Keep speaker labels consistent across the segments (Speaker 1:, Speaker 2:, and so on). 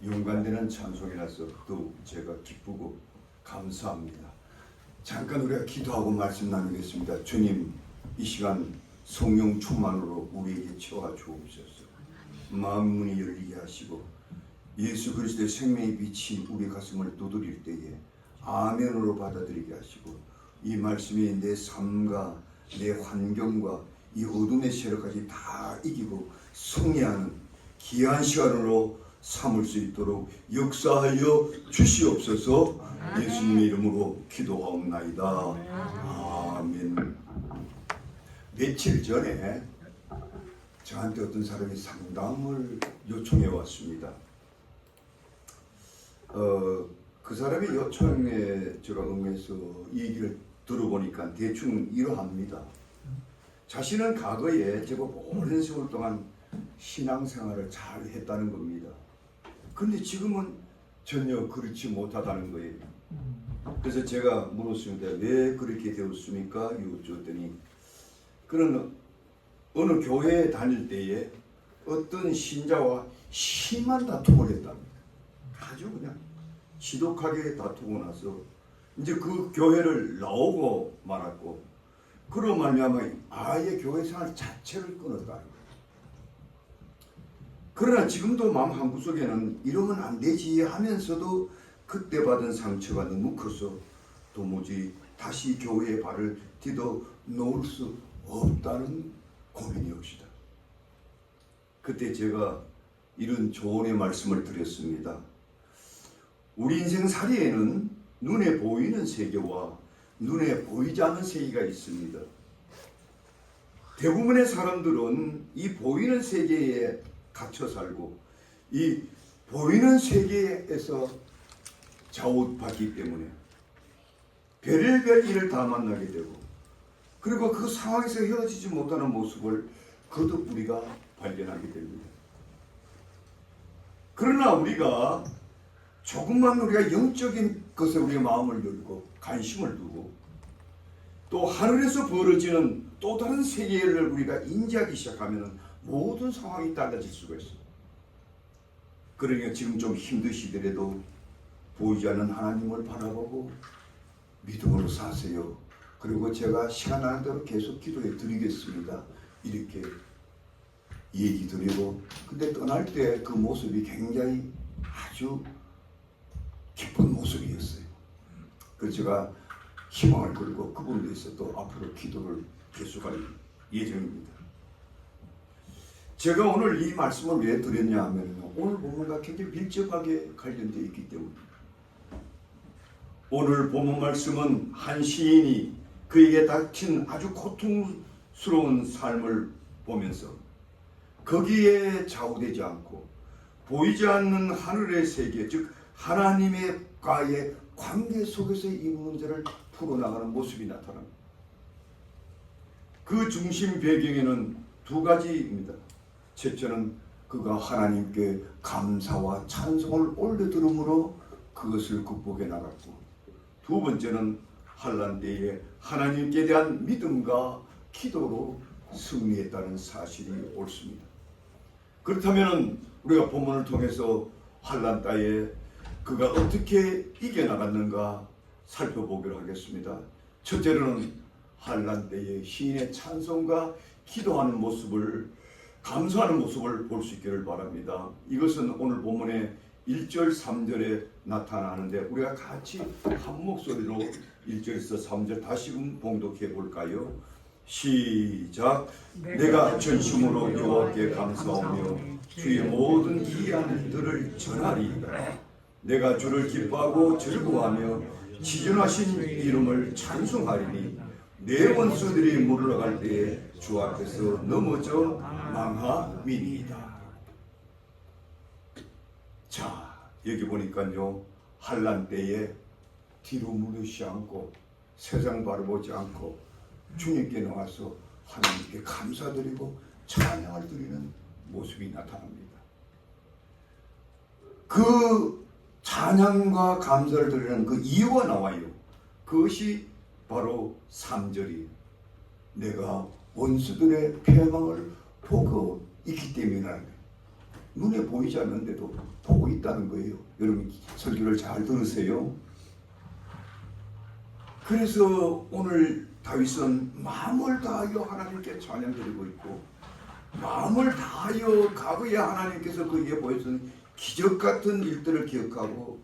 Speaker 1: 연관되는 찬송이라서 더욱 제가 기쁘고 감사합니다. 잠깐 우리가 기도하고 말씀 나누겠습니다. 주님, 이 시간 성령 충만으로 우리에게 채워 주옵소서. 마음 문이 열리게 하시고 예수 그리스도의 생명의 빛이 우리 가슴을 두드릴 때에 아멘으로 받아들이게 하시고 이 말씀이 내 삶과 내 환경과 이 어둠의 세력까지 다 이기고 승리하는 귀한 시간으로 삼을 수 있도록 역사하여 주시옵소서. 예수님의 이름으로 기도하옵나이다. 아멘. 며칠 전에 저한테 어떤 사람이 상담을 요청해 왔습니다. 그 사람의 요청에 제가 응해서 이 얘기를 들어보니까 대충 이러합니다. 자신은 과거에 제법 오랜 세월 동안 신앙생활을 잘 했다는 겁니다. 근데 지금은 전혀 그렇지 못하다는 거예요. 그래서 제가 물었습니다. 왜 그렇게 되었습니까? 여쭈었더니 그는 어느 교회에 다닐 때에 어떤 신자와 심한 다툼을 했답니다. 아주 그냥 지독하게 다투고 나서 이제 그 교회를 나오고 말았고, 그로 말미암아 아예 교회 생활 자체를 끊었다는 거예요. 그러나 지금도 마음 한구석에는 이러면 안 되지 하면서도 그때 받은 상처가 너무 커서 도무지 다시 교회에 발을 디뎌 놓을 수 없다는 고민이옵시다. 그때 제가 이런 조언의 말씀을 드렸습니다. 우리 인생살이에는 눈에 보이는 세계와 눈에 보이지 않는 세계가 있습니다. 대부분의 사람들은 이 보이는 세계에 갇혀 살고 이 보이는 세계에서 좌우받기 때문에 별의별 일을 다 만나게 되고, 그리고 그 상황에서 헤어지지 못하는 모습을 거듭 우리가 발견하게 됩니다. 그러나 우리가 조금만 우리가 영적인 것에 우리의 마음을 열고 관심을 두고 또 하늘에서 벌어지는 또 다른 세계를 우리가 인지하기 시작하면 모든 상황이 달라질 수가 있어요. 그러니까 지금 좀 힘드시더라도 보이지 않는 하나님을 바라보고 믿음으로 사세요. 그리고 제가 시간 나는 대로 계속 기도해 드리겠습니다. 이렇게 얘기 드리고, 근데 떠날 때 그 모습이 굉장히 아주 기쁜 모습이었어요. 그래서 제가 희망을 걸고 그분에 대해서 또 앞으로 기도를 계속할 예정입니다. 제가 오늘 이 말씀을 왜 드렸냐 하면 오늘 본문과 굉장히 밀접하게 관련되어 있기 때문입니다. 오늘 본문 말씀은 한 시인이 그에게 닥친 아주 고통스러운 삶을 보면서 거기에 좌우되지 않고 보이지 않는 하늘의 세계, 즉 하나님과의 관계 속에서 이 문제를 풀어나가는 모습이 나타납니다. 그 중심 배경에는 두 가지입니다. 첫째는 그가 하나님께 감사와 찬송을 올려드림으로 그것을 극복해 나갔고, 두 번째는 환난 때에 하나님께 대한 믿음과 기도로 승리했다는 사실이 옳습니다. 그렇다면 우리가 본문을 통해서 환난 때에 그가 어떻게 이겨나갔는가 살펴보기로 하겠습니다. 첫째로는 환난 때에 시인의 찬송과 기도하는 모습을, 감사하는 모습을 볼 수 있기를 바랍니다. 이것은 오늘 본문의 1절 3절에 나타나는데 우리가 같이 한 목소리로 1절에서 3절 다시금 봉독해 볼까요? 시작. 내가 전심으로 여호와께 감사하며 주의 모든 기이한 일들을 전하리이다. 내가 주를 기뻐하고 즐거워하며 지존하신 이름을 찬송하리니 내 원수들이 물러갈 때에 주 앞에서 넘어져 망하리이다. 자, 여기 보니까요, 환난 때에 뒤로 물으시 않고 세상 바라보지 않고 주님께 나와서 하나님께 감사드리고 찬양을 드리는 모습이 나타납니다. 그 찬양과 감사를 드리는 그 이유가 나와요. 그것이 바로 3절이 내가 원수들의 패망을 보고 있기 때문이라는 거예요. 눈에 보이지 않는데도 보고 있다는 있다는 거예요. 여러분 설교를 잘 들으세요. 그래서 오늘 다윗은 마음을 다하여 하나님께 찬양드리고 있고, 마음을 다하여 과거에 하나님께서 그에게 보여준 기적 같은 일들을 기억하고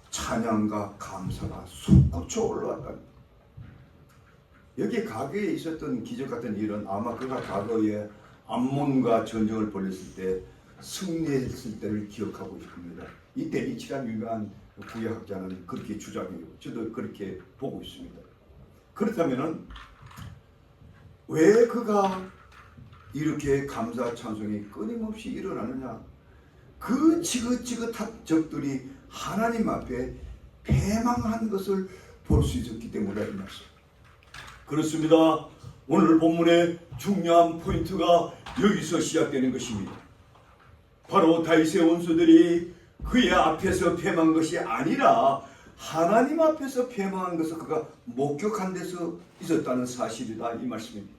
Speaker 1: 찬양과 감사가 솟구쳐 올라왔다. 여기 과거에 있었던 기적 같은 일은 아마 그가 과거에 암몬과 전쟁을 벌였을 때 승리했을 때를 기억하고 있습니다. 이 데니치란 유명한 구약학자는 그렇게 주장해요. 저도 그렇게 보고 있습니다. 그렇다면은 왜 그가 이렇게 감사 찬송이 끊임없이 일어나느냐? 그 지긋지긋한 적들이 하나님 앞에 패망한 것을 볼 수 있었기 때문에 이 말씀. 그렇습니다. 오늘 본문의 중요한 포인트가 여기서 시작되는 것입니다. 바로 다윗의 원수들이 그의 앞에서 패망한 것이 아니라 하나님 앞에서 패망한 것을 그가 목격한 데서 있었다는 사실이다, 이 말씀입니다.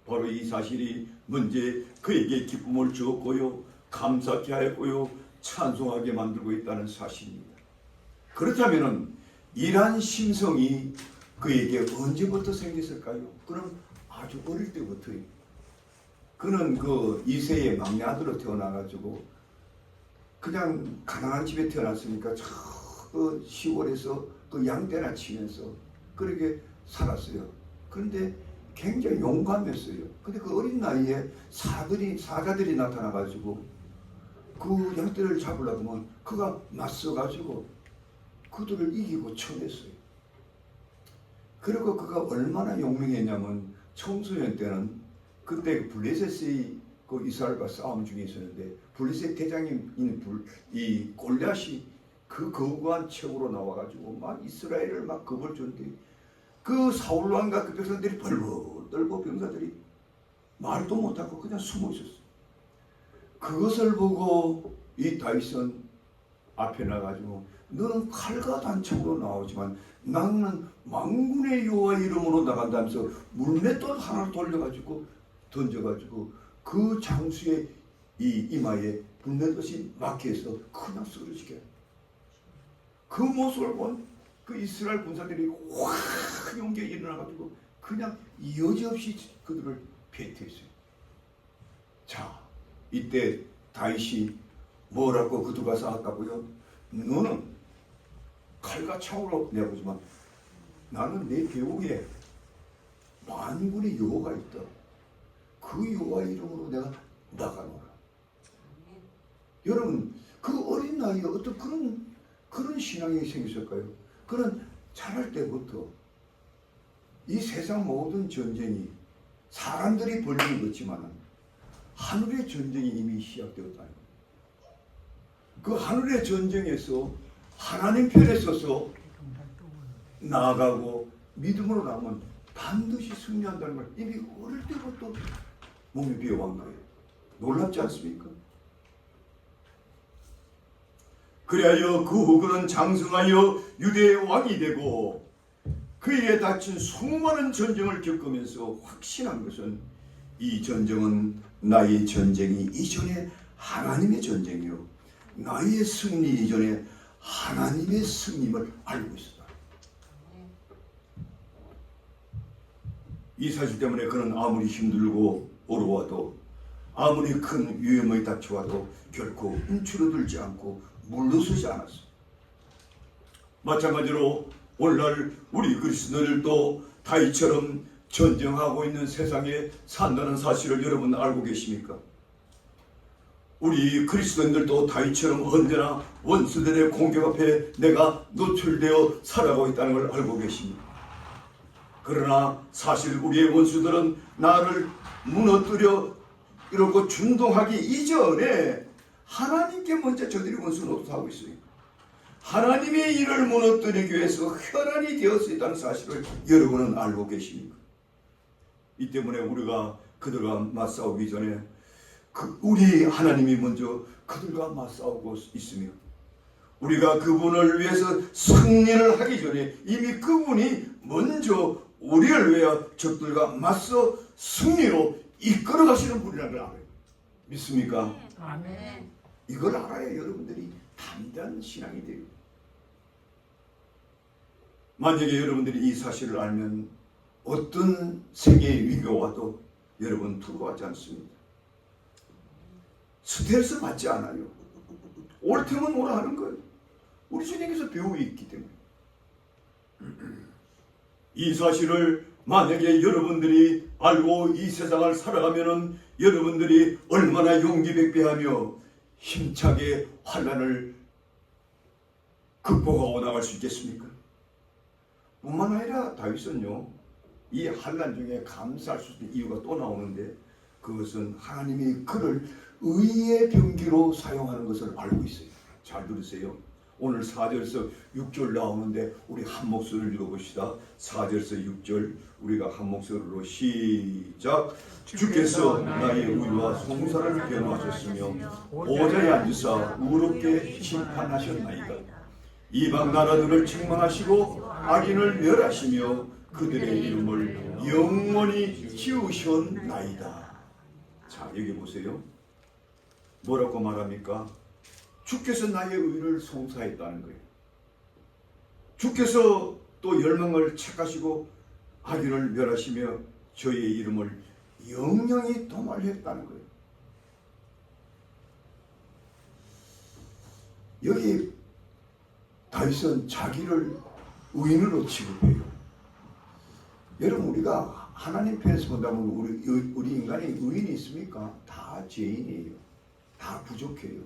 Speaker 1: 바로 이 사실이 먼저 그에게 기쁨을 주었고요, 감사케 하였고요, 찬송하게 만들고 있다는 사실입니다. 그렇다면 이러한 심성이 그에게 언제부터 생겼을까요? 그럼 아주 어릴 때부터요. 그는 그 이세의 막내 아들로 태어나가지고 그냥 가난한 집에 태어났으니까 그 시골에서 그 양떼나 치면서 그렇게 살았어요. 그런데 굉장히 용감했어요. 근데 그 어린 나이에 사자들이 나타나가지고 그 양떼를 잡으려고 하면 그가 맞서가지고 그들을 이기고 쳐냈어요. 그리고 그가 얼마나 용맹했냐면 청소년 때는 그때 블레셋의 그 이스라엘과 싸움 중에 있었는데 블레셋 대장인 이 골리앗이 그 거구한 책으로 나와가지고 막 이스라엘을 막 겁을 줬는데 그 사울왕과 그 백성들이 벌벌 떨고 병사들이 말도 못하고 그냥 숨어 있었어요. 그것을 보고 이 다윗은 앞에 나가지고 너는 칼과 단창으로 나오지만 나는 만군의 여호와 이름으로 나간다면서 물맷돌 하나를 돌려가지고 던져가지고 그 장수의 이 이마에 물맷돌이 막혀서 그냥 쓰러지게. 그 모습을 본 그 이스라엘 군사들이 확 용기에 일어나가지고 그냥 여지없이 그들을 패퇴했어요. 자, 이때 다윗이 뭐라고 그들과 싸웠다고요? 너는 칼과 창으로 내보지만 나는 내 배후에 만군의 여호와가 있다. 그 여호와 이름으로 내가 나가노라. 여러분, 그 어린 나이에 어떤 그런 신앙이 생겼을까요? 그는 자랄 때부터 이 세상 모든 전쟁이 사람들이 벌이는 거지만 하늘의 전쟁이 이미 시작되었다. 그 하늘의 전쟁에서 하나님 편에 서서 나아가고 믿음으로 나오면 반드시 승리한다는 걸 이미 어릴 때부터 몸에 배워간 거예요. 놀랍지 않습니까? 그리하여 그 후 그는 장성하여 유대의 왕이 되고 그에게 닥친 수많은 전쟁을 겪으면서 확신한 것은 이 전쟁은 나의 전쟁이 이전에 하나님의 전쟁이요 나의 승리 이전에 하나님의 승리임을 알고 있었다. 이 사실 때문에 그는 아무리 힘들고 어려워도 아무리 큰 위험이 닥쳐와도 결코 움츠러들지 않고 물러서지 않았어. 마찬가지로 오늘날 우리 그리스도인들도 다윗처럼 전쟁하고 있는 세상에 산다는 사실을 여러분 알고 계십니까? 우리 그리스도인들도 다윗처럼 언제나 원수들의 공격 앞에 내가 노출되어 살아가고 있다는 걸 알고 계십니까? 그러나 사실 우리의 원수들은 나를 무너뜨려 이러고 준동하기 이전에 하나님께 먼저 저들이 원수 노릇하고 있어요. 하나님의 일을 무너뜨리기 위해서 혈안이 되어 있다는 사실을 여러분은 알고 계십니까? 이 때문에 우리가 그들과 맞싸우기 전에 우리 하나님이 먼저 그들과 맞싸우고 있으며 우리가 그분을 위해서 승리를 하기 전에 이미 그분이 먼저 우리를 위하여 적들과 맞서 승리로 이끌어 가시는 분이라는 걸 알아요. 믿습니까?
Speaker 2: 아멘.
Speaker 1: 이걸 알아야 여러분들이 담대한 신앙이 돼요. 만약에 여러분들이 이 사실을 알면 어떤 세계의 위기가 와도 여러분 두려워하지 않습니다. 스트레스 받지 않아요. 올 테면 오라 하는 거예요. 우리 주님께서 배우고 있기 때문에. 이 사실을 만약에 여러분들이 알고 이 세상을 살아가면은 여러분들이 얼마나 용기백배하며 힘차게 환난을 극복하고 나갈 수 있겠습니까? 뿐만 아니라 다윗은요, 이 환난 중에 감사할 수 있는 이유가 또 나오는데, 그것은 하나님이 그를 의의 병기로 사용하는 것을 알고 있어요. 잘 들으세요. 오늘 4절에서 6절 나오는데 우리 한 목소리를 읽어봅시다. 4절에서 6절 우리가 한 목소리로 시작. 주께서 나의 의와 송사를 변호하셨으며 보좌에 앉으사 의롭게 심판하셨나이다. 이방 나라들을 책망하시고 악인을 멸하시며 그들의 이름을 영원히 지으셨나이다. 자, 여기 보세요. 뭐라고 말합니까? 주께서 나의 의를 송사했다는 거예요. 주께서 또 열망을 착하시고 악인을 멸하시며 저희의 이름을 영영히 도말했다는 거예요. 여기 다윗은 자기를 의인으로 취급해요. 여러분, 우리가 하나님 편에서 본다면 우리 인간이 의인이 있습니까? 다 죄인이에요. 다 부족해요.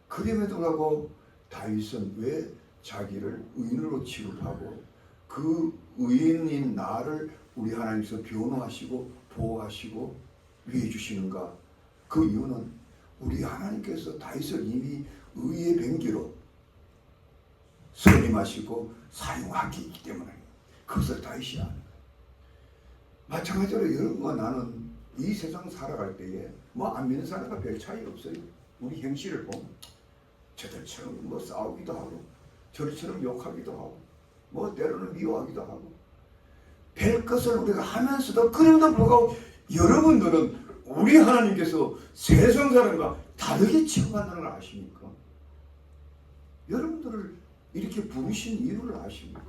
Speaker 1: 그럼에도 불구하고 다윗은 왜 자기를 의인으로 취급하고 그 의인인 나를 우리 하나님께서 변호하시고 보호하시고 위해 주시는가? 그 이유는 우리 하나님께서 다윗을 이미 의의 병기로 선임하시고 사용하기 있기 때문에 그것을 다윗이 아는 거예요. 마찬가지로 여러분과 나는 이 세상 살아갈 때에 뭐 안 믿는 사람과 별 차이 없어요. 우리 행실을 보면 저들처럼 뭐 싸우기도 하고 저들처럼 욕하기도 하고 뭐 때로는 미워하기도 하고 별 것을 우리가 하면서도 그럼에도 불구하고 여러분들은 우리 하나님께서 세상 사람과 다르게 취급한다는 걸 아십니까? 여러분들을 이렇게 부르신 이유를 아십니까?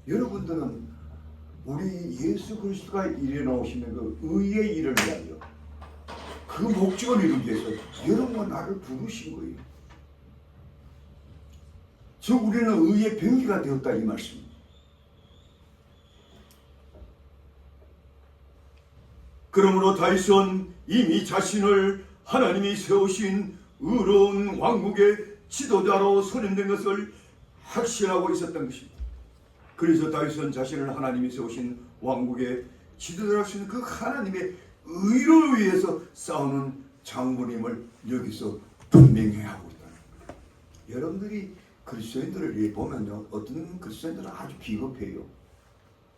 Speaker 1: 여러분들은 우리 예수 그리스도가 일어나오시는 그 의의 일을 위하여 그 목적을 이루기 위해서 여러분과 나를 부르신 거예요. 즉 우리는 의의 병기가 되었다 이 말씀입니다. 그러므로 다윗은 이미 자신을 하나님이 세우신 의로운 왕국의 지도자로 선임된 것을 확신하고 있었던 것입니다. 그래서 다윗은 자신을 하나님이 세우신 왕국의 지도자로 하시는 그 하나님의 의를 위해서 싸우는 장군임을 여기서 분명히 하고 있다는 거예요. 여러분들이 그리스도인들을 보면요, 어떤 그리스도인들은 아주 비겁해요.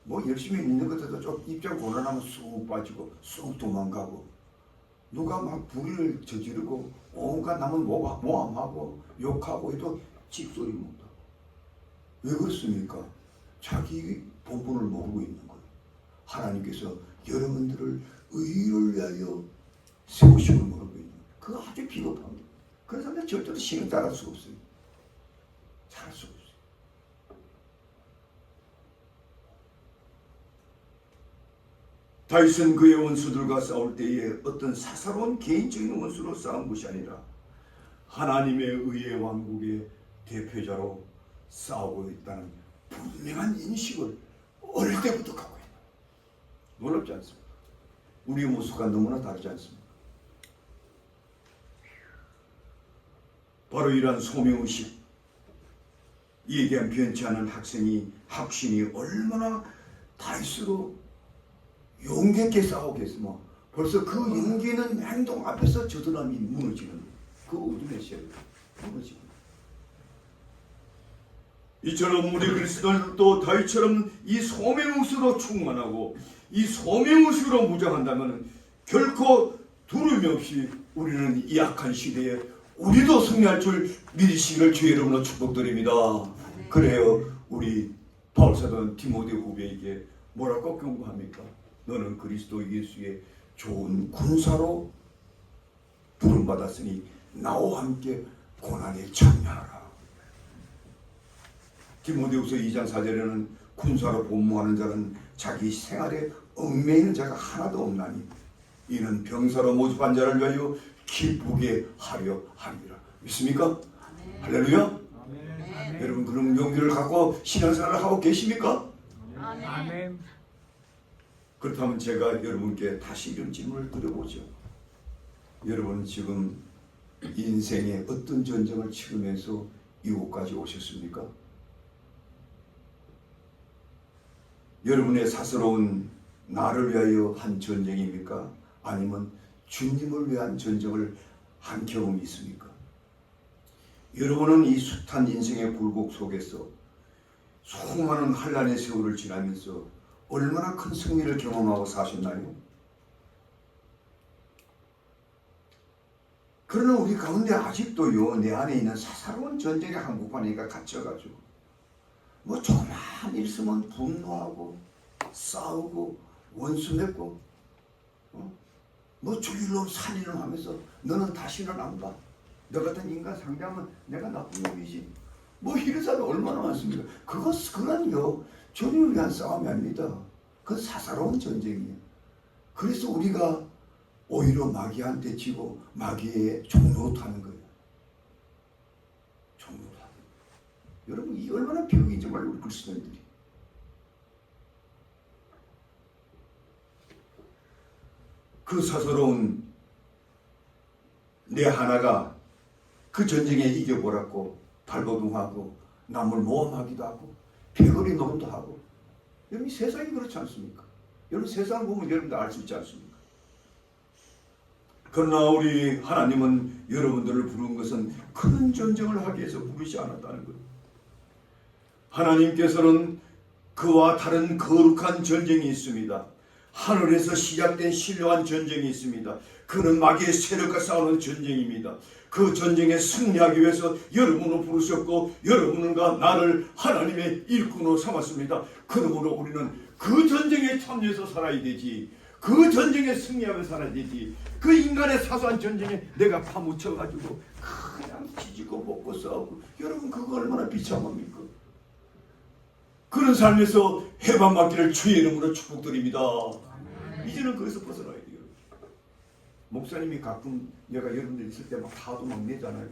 Speaker 1: 뭐 열심히 믿는 것들도 좀 입장 곤란하면 쑥 빠지고 쑥 도망가고 누가 막 불의를 저지르고 온갖 남은 모함하고 욕하고 해도 찍소리 못하고. 왜 그렇습니까? 자기 본분을 모르고 있는 거예요. 하나님께서 여러분들을 의를 위하여 세우심을 모르고 있는 거예요. 그거 아주 비겁합니다. 그래서 사람들 절대로 신을 따를 수가 없어요. 잘할 수가 없어요. 다윗은 그의 원수들과 싸울 때에 어떤 사사로운 개인적인 원수로 싸운 것이 아니라 하나님의 의의 왕국의 대표자로 싸우고 있다는 분명한 인식을 어릴 때부터 갖고 있는 거예요. 놀랍지 않습니까? 우리의 모습과 너무나 다르지 않습니까? 바로 이러한 소명의식, 이에 대한 변치 않은 확신이 얼마나 다윗으로 용기 있게 싸우겠으며 벌써 그 용기 있는 행동 앞에서 저 사람이 무너지는 그 어둠의 세계 무너지는. 이처럼 우리 그리스도인들도 다윗처럼 이 소명의식으로 충만하고 이 소명의식으로 무장한다면 결코 두려움이 없이 우리는 이 악한 시대에 우리도 승리할 줄 믿으시기를 주의 이름으로 축복드립니다. 그래요, 우리 바울사도 디모데 후배에게 뭐라고 경고합니까? 너는 그리스도 예수의 좋은 군사로 부름받았으니 나와 함께 고난에 참여하라. 디모데후서 2장 4절에는 군사로 복무하는 자는 자기 생활에 얽매이는 자가 하나도 없나니 이는 병사로 모집한 자를 위하여 기쁘게 하려 함이라. 믿습니까? 할렐루야. 여러분 그런 용기를 갖고 신앙생활을 하고 계십니까?
Speaker 2: 아멘.
Speaker 1: 그렇다면 제가 여러분께 다시 이런 질문을 드려보죠. 여러분은 지금 인생의 어떤 전쟁을 치르면서 이곳까지 오셨습니까? 여러분의 사사로운 나를 위하여 한 전쟁입니까? 아니면 주님을 위한 전쟁을 한 경험이 있습니까? 여러분은 이 숱한 인생의 굴곡 속에서 수많은 환난의 세월을 지나면서 얼마나 큰 승리를 경험하고 사셨나요? 그러나 우리 가운데 아직도요, 내 안에 있는 사사로운 전쟁의 한복판에 갇혀가지고 뭐 조그만 일 있으면 분노하고 싸우고 원수 맺고 뭐 주일로 살인을 하면서 너는 다시는 안 봐. 너 같은 인간 상대하면 내가 나쁜 놈이지. 뭐 이런 사람이 얼마나 많습니까? 그건요 주님을 위한 싸움이 아닙니다. 그건 사사로운 전쟁이에요. 그래서 우리가 오히려 마귀한테 지고 마귀의 종로 타는 거예요. 종로 타는 거예요. 여러분 이 얼마나 비극인지 몰라요. 우리 그리스도인들이. 그 사사로운 내 하나가 그 전쟁에 이겨보라고 발버둥하고 남을 모험하기도 하고 패거리 논도 하고. 여러분 세상이 그렇지 않습니까? 여러분 세상 보면 여러분들 알 수 있지 않습니까? 그러나 우리 하나님은 여러분들을 부른 것은 큰 전쟁을 하기 위해서 부르지 않았다는 거예요. 하나님께서는 그와 다른 거룩한 전쟁이 있습니다. 하늘에서 시작된 신령한 전쟁이 있습니다. 그는 마귀의 세력과 싸우는 전쟁입니다. 그 전쟁에 승리하기 위해서 여러분을 부르셨고 여러분과 나를 하나님의 일꾼으로 삼았습니다. 그러므로 우리는 그 전쟁에 참여해서 살아야 되지. 그 전쟁에 승리하며 살아야 되지. 그 인간의 사소한 전쟁에 내가 파묻혀가지고 그냥 지지고 볶고 싸우고. 여러분 그거 얼마나 비참합니까? 그런 삶에서 해방받기를 주의 이름으로 축복드립니다. 이제는 거기서 벗어나야 돼요. 목사님이 가끔 내가 여러분들 있을 때 막 파도 막 내잖아요.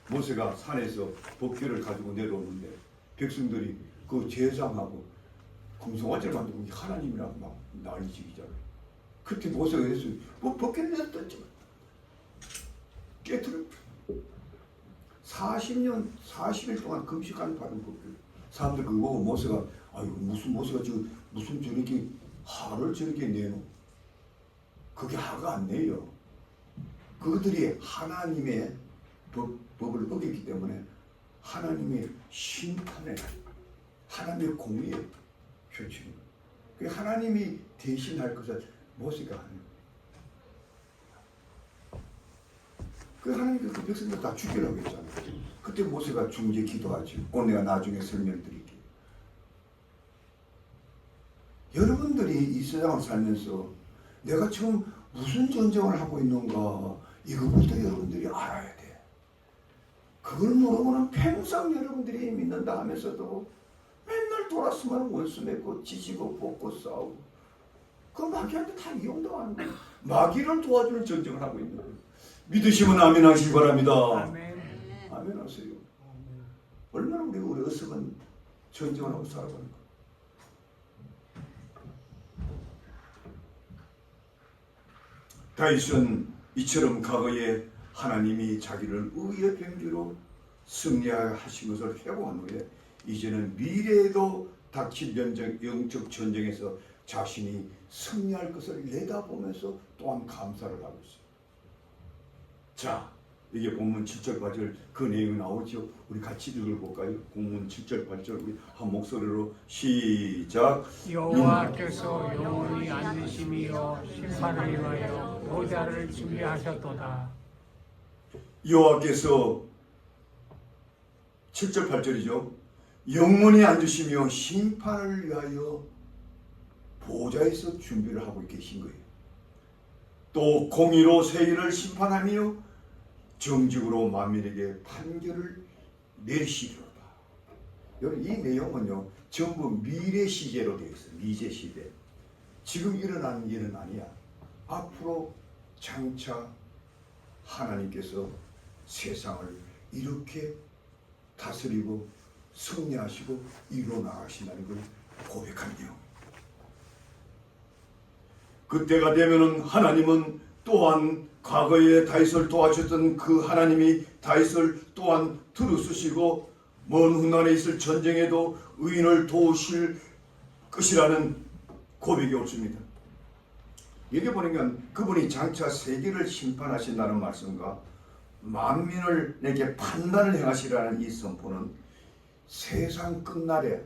Speaker 1: 모세가 산에서 법궤를 가지고 내려오는데 백성들이 그 제사하고 금송아지를 만들고 하나님이라고 막 난리치기잖아요. 그때 모세가 그랬어요. 뭐 법궤를 냈던지 깨트려 40일 동안 금식하는 받은 법궤. 사람들 그거 보고 모세가 아이고 무슨 모세가 무슨 저렇게 화를 저렇게 내노. 그게 화가 안 내요. 그들이 하나님의 법을 어겼기 때문에 하나님의 심판에 하나님의 공의에 표치는 거예요. 하나님이 대신할 것을 모세가 하는 거예요. 그 하나님께서 그 백성들 다 죽이라고 했잖아요. 그때 모세가 중재 기도하죠. 오늘 내가 나중에 설명드릴게요. 여러분들이 이 세상을 살면서 내가 지금 무슨 전쟁을 하고 있는가 이거부터 여러분들이 알아야 돼. 그걸 모르고는 평생 여러분들이 믿는다 하면서도 맨날 돌았으면 원수 맺고 지지고 볶고 싸우고 그 마귀한테 다 이용당하는 거예요. 마귀를 도와주는 전쟁을 하고 있는 거예요. 믿으시면 아멘 하시기 바랍니다.
Speaker 2: 아멘.
Speaker 1: 아멘 하세요. 얼마나 우리 어석은 전쟁을 하고 살아가는가. 다윗은 이처럼 과거에 하나님이 자기를 의의 병기로 승리하신 것을 회고한 후에 이제는 미래에도 닥칠 영적 전쟁에서 자신이 승리할 것을 내다보면서 또한 감사를 하고 있어요. 자, 이게 본문 7절 8절 그 내용이 나오죠. 우리 같이 읽어볼까요? 본문 7절 8절 우리 한 목소리로 시작.
Speaker 2: 여호와께서 영원히 앉으심이요 심판을 위하여 보좌를 준비하셨도다.
Speaker 1: 여호와께서 7절 8절이죠. 영원히 앉으시며 심판을 위하여 보좌에서 준비를 하고 계신 거예요. 또 공의로 세일을 심판하며 정직으로 만민에게 판결을 내리시리로다. 여러분 이 내용은요 전부 미래 시제로 되어 있어요. 미래 시대. 지금 일어나는 일은 아니야. 앞으로 장차 하나님께서 세상을 이렇게 다스리고 승리하시고 이루어 나가신다는 걸 고백한 내용. 그때가 되면은 하나님은 또한 과거에 다윗을 도와주셨던 그 하나님이 다윗을 또한 들어쓰시고 먼 훗날에 있을 전쟁에도 의인을 도우실 것이라는 고백이 옳습니다. 여기 보니까 그분이 장차 세계를 심판하신다는 말씀과 만민을 내게 판단을 행하시라는 이 선포는 세상 끝날에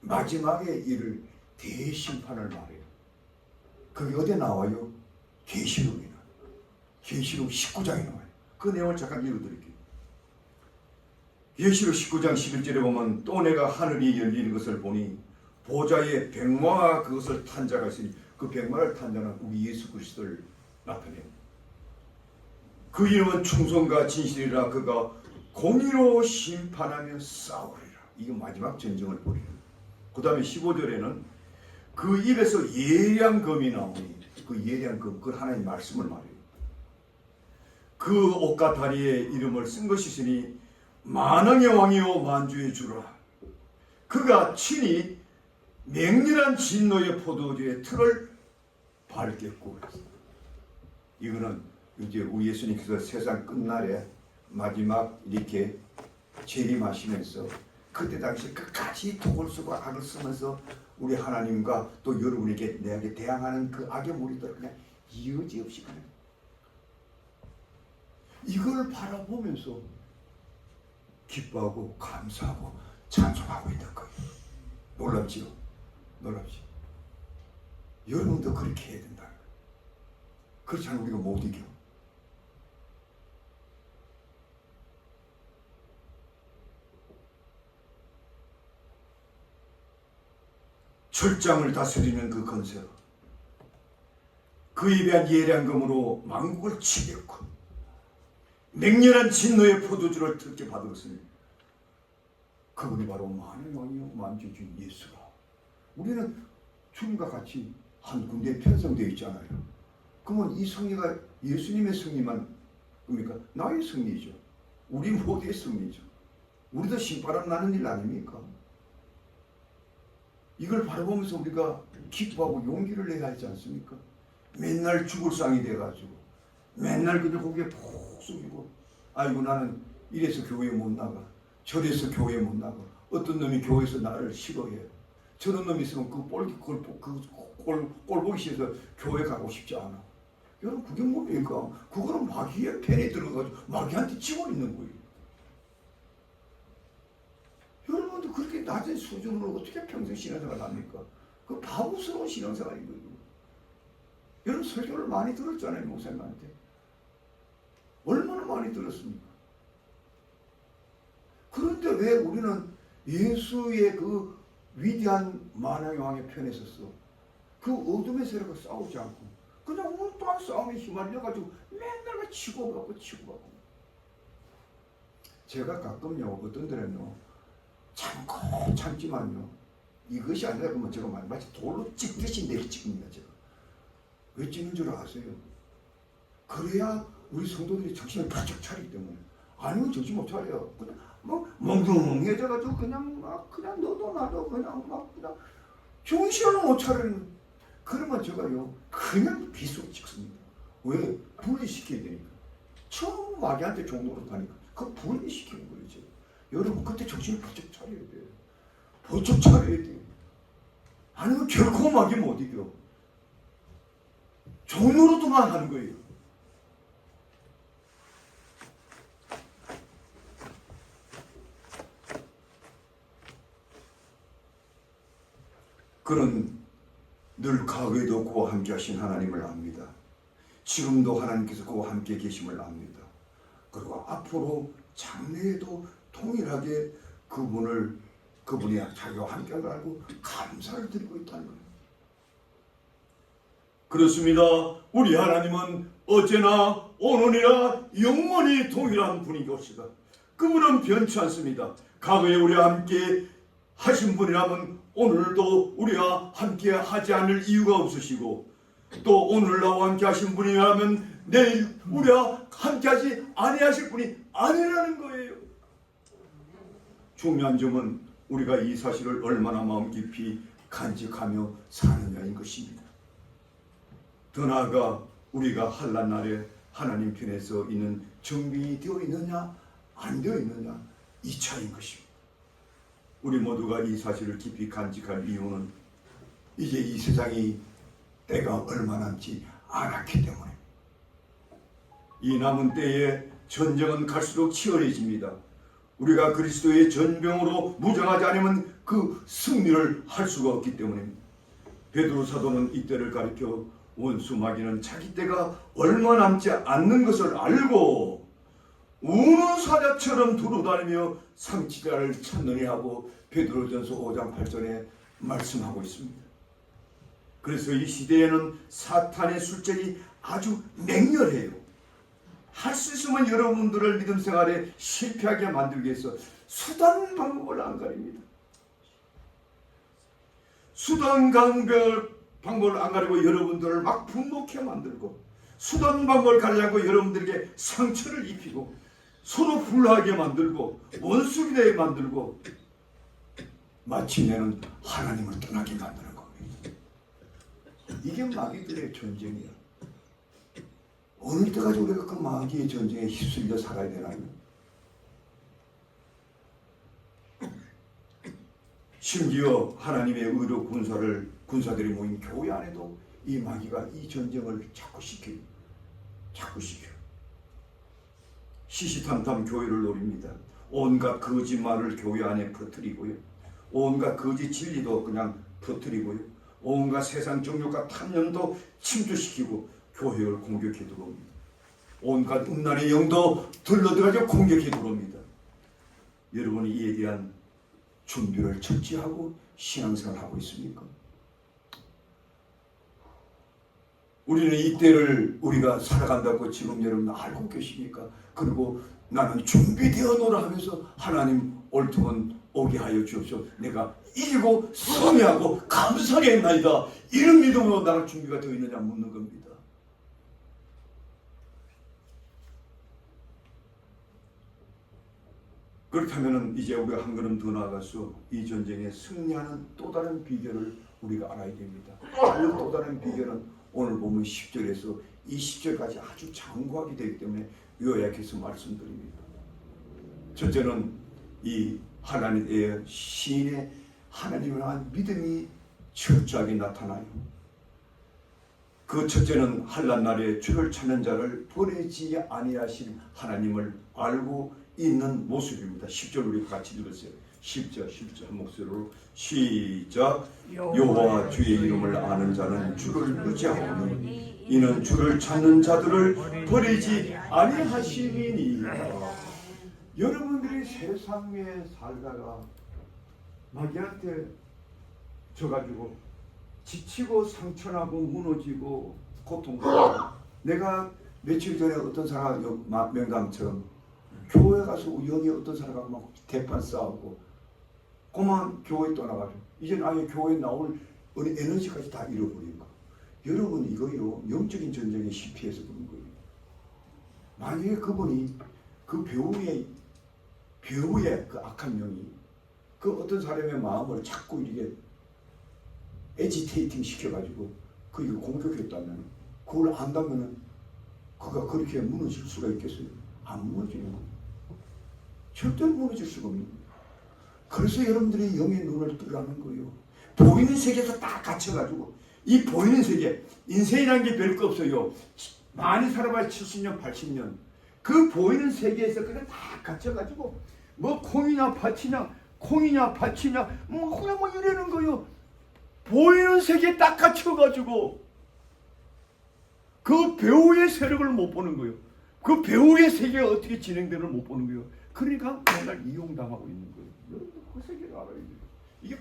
Speaker 1: 마지막에 이를 대심판을 말해요. 그게 어디에 나와요? 계시록이나 계시록 19장에 나와요. 그 내용을 잠깐 읽어드릴게요. 계시록 19장 11절에 보면 또 내가 하늘이 열리는 것을 보니 보좌에 백마가 그것을 탄 자가 있으니 그 백마를 탄 자는 우리 예수 그리스도를 나타내요. 그 이름은 충성과 진실이라 그가 공의로 심판하며 싸우리라. 이게 마지막 전쟁을 벌이는. 그 다음에 15절에는 그 입에서 예리한 검이 나오니 그 예리한 검, 그 하나님의 말씀을 말해요. 그 옷과 다리에 이름을 쓴 것이 있으니 만왕의 왕이요 만주의 주라. 그가 친히 맹렬한 진노의 포도주의 틀을 밟겠고. 이거는 이제 우리 예수님께서 세상 끝날에 마지막 이렇게 재림하시면서 그때 당시 끝까지 독을 쓰고 악을 쓰면서 우리 하나님과 또 여러분에게 내게 대항하는 그 악의 무리들 그냥 여지없이 그냥 이걸 바라보면서 기뻐하고 감사하고 찬송하고 있는 거예요. 놀랍지요? 놀랍지? 여러분도 그렇게 해야 된다. 그렇지 않으면 우리가 못 이겨. 철장을 다스리는 그 건세로 그 입에 한 예리한 검으로 만국을 치겠고 맹렬한 진노의 포도주를 듣게 받았으니 그분이 바로 만왕의 왕이요 만주의 주인 예수라. 우리는 주님과 같이 한 군데에 편성되어 있잖아요. 그러면 이 승리가 예수님의 승리만 겁니까? 나의 승리죠. 우리 모두의 승리죠. 우리도 신바람 나는 일 아닙니까? 이걸 바라보면서 우리가 기뻐하고 용기를 내야 하지 않습니까? 맨날 죽을 상이 돼가지고 맨날 그냥 고개 푹 숙이고 아이고 나는 이래서 교회에 못 나가 저래서 교회에 못 나가 어떤 놈이 교회에서 나를 싫어해 저런 놈이 있으면 꼴 보기 싫어서 교회 가고 싶지 않아. 여러분 그게 뭡니까? 그거는 마귀의 편에 들어가서 마귀한테 지고 있는 거예요. 여러분도 그렇게 낮은 수준으로 어떻게 평생 신앙생활을 합니까? 그 바보스러운 신앙생활인 거예요. 여러분 설교를 많이 들었잖아요. 목사님한테. 얼마나 많이 들었습니까? 그런데 왜 우리는 예수의 그 위대한 만왕의 왕의 편에 섰어? 그 어둠의 세력과 싸우지 않고 그냥 온통 싸움에 휘말려가지고 맨날 치고받고 치고받고. 제가 가끔요 어떤 데는요 참고 참지만요 이것이 아니라 그러면 제가 마치 돌로 찍듯이 내리찍습니다. 제가 왜 찍는 줄 아세요? 그래야 우리 성도들이 정신을 바짝 차리기 때문에. 아니면 정신 못 차려요. 그냥 뭐 멍청해져가지고 그냥 너도 나도 그냥 정신을 못 차리는. 그러면 제가요 그냥 비속 찍습니다. 왜? 분리시켜야 되니까. 처음 마귀한테 종로로 가니까 그 분리시키는 거예요. 제가. 여러분 그때 정신을 바짝 차려야 돼요. 바짝 차려야 돼요. 아니면 결코 마귀 못 이겨. 종로로도만 하는 거예요. 그는 늘 과거에도 그와 함께 하신 하나님을 압니다. 지금도 하나님께서 그와 함께 계심을 압니다. 그리고 앞으로 장래에도 동일하게 그분이 자기와 함께 알고 감사를 드리고 있다는 거예요. 그렇습니다. 우리 하나님은 어제나 오늘이나 영원히 동일한 분이 오시다. 그분은 변치 않습니다. 과거에 우리와 함께 하신 분이라면 오늘도 우리와 함께 하지 않을 이유가 없으시고, 또 오늘 나와 함께 하신 분이라면 내일 우리와 함께 하지 아니하실 분이 아니라는 거예요. 중요한 점은 우리가 이 사실을 얼마나 마음 깊이 간직하며 사느냐인 것입니다. 더 나아가 우리가 환난 날에 하나님 편에서 있는 정비되어 있느냐 안 되어 있느냐, 이 차이인 것입니다. 우리 모두가 이 사실을 깊이 간직할 이유는 이제 이 세상이 때가 얼마 남지 않았기 때문에, 이 남은 때에 전쟁은 갈수록 치열해집니다. 우리가 그리스도의 전병으로 무장하지 않으면 그 승리를 할 수가 없기 때문입니다. 베드로 사도는 이때를 가리켜 원수 마귀는 자기 때가 얼마 남지 않는 것을 알고 우는 사자처럼 두루다니며 상치자를 찾느니 하고 베드로전서 5장 8절에 말씀하고 있습니다. 그래서 이 시대에는 사탄의 술책이 아주 맹렬해요. 할 수 있으면 여러분들을 믿음 생활에 실패하게 만들기 위해서 수단 방법을 안 가립니다. 수단 방법을 안 가리고 여러분들을 막 분노케 만들고, 수단 방법을 가리고 여러분들에게 상처를 입히고, 서로 불화하게 만들고, 원수가 되게 만들고, 마침내는 하나님을 떠나게 만드는 겁니다. 이게 마귀들의 전쟁이야. 어느 때까지 우리가 그 마귀의 전쟁에 휩쓸려 살아야 되나요? 심지어 하나님의 의로 군사들이 모인 교회 안에도 이 마귀가 이 전쟁을 자꾸 시켜요. 시시탐탐 교회를 노립니다. 온갖 거짓말을 교회 안에 퍼뜨리고요. 온갖 거짓 진리도 그냥 퍼뜨리고요. 온갖 세상 정욕과 탐념도 침투시키고 교회를 공격해 들어옵니다. 온갖 음란의 영도 들러들어가지고 공격해 들어옵니다. 여러분이 이에 대한 준비를 철저히 하고 신앙생활을 하고 있습니까? 우리는 이때를 우리가 살아간다고 지금 여러분 알고 계십니까? 그리고 나는 준비되어 노라 하면서 하나님 옳든 오게 하여 주옵소서, 내가 이기고 승리하고 감사하겠나이다, 이런 믿음으로 나갈 준비가 되어 있느냐 묻는 겁니다. 그렇다면 이제 우리가 한 걸음 더 나아가서 이 전쟁에 승리하는 또 다른 비결을 우리가 알아야 됩니다. 그 또 다른 비결은 오늘 보면 10절에서 20절까지 아주 장구하게 되기 때문에 요약해서 말씀드립니다. 첫째는 이 환난에 대해 시인의 하나님을 향한 믿음이 철저하게 나타나요. 그 첫째는 환난 날에 주를 찾는 자를 버리지 아니하신 하나님을 알고 있는 모습입니다. 10절 우리 같이 읽으세요. 10절 한 목소리로 시작. 여호와 주의 이름을 아는 자는 주를 의지하오니 이는 주를 찾는 자들을 버리지 아니하심이니이다. 여러분들이 세상에 살다가 마귀한테 져가지고 지치고 상처나고 무너지고 고통받고, 내가 며칠 전에 어떤 사람 명담처럼 교회 가서 우연히 어떤 사람하고 막 대판 싸우고 그만 교회 떠나가지고 이제는 아예 교회에 나올 에너지까지 다 잃어버린 거. 여러분 이거요, 영적인 전쟁에 실패해서 그런 거예요. 만약에 그분이 그 배우의 그 악한 영이 그 어떤 사람의 마음을 자꾸 이렇게 에지테이팅 시켜가지고 그걸 공격했다면, 그걸 안다면은 그가 그렇게 무너질 수가 있겠어요? 안 무너지는 거예요. 절대 무너질 수가 없는 거예요. 그래서 여러분들이 영의 눈을 뜨라는 거예요. 보이는 세계에서 딱 갇혀가지고, 이 보이는 세계, 인생이라는 게 별거 없어요. 많이 살아봐야 70년 80년 그 보이는 세계에서 그냥 다 갇혀가지고 뭐 콩이냐 밭이냐 뭐 그냥 뭐 이러는 거예요. 보이는 세계에 딱 갇혀가지고 그 배우의 세력을 못 보는 거예요. 그 배우의 세계가 어떻게 진행되는 못 보는 거예요. 그러니까 맨날 이용당하고 있는 거예요. 여러분 그 세계를 알아야 돼요. 이게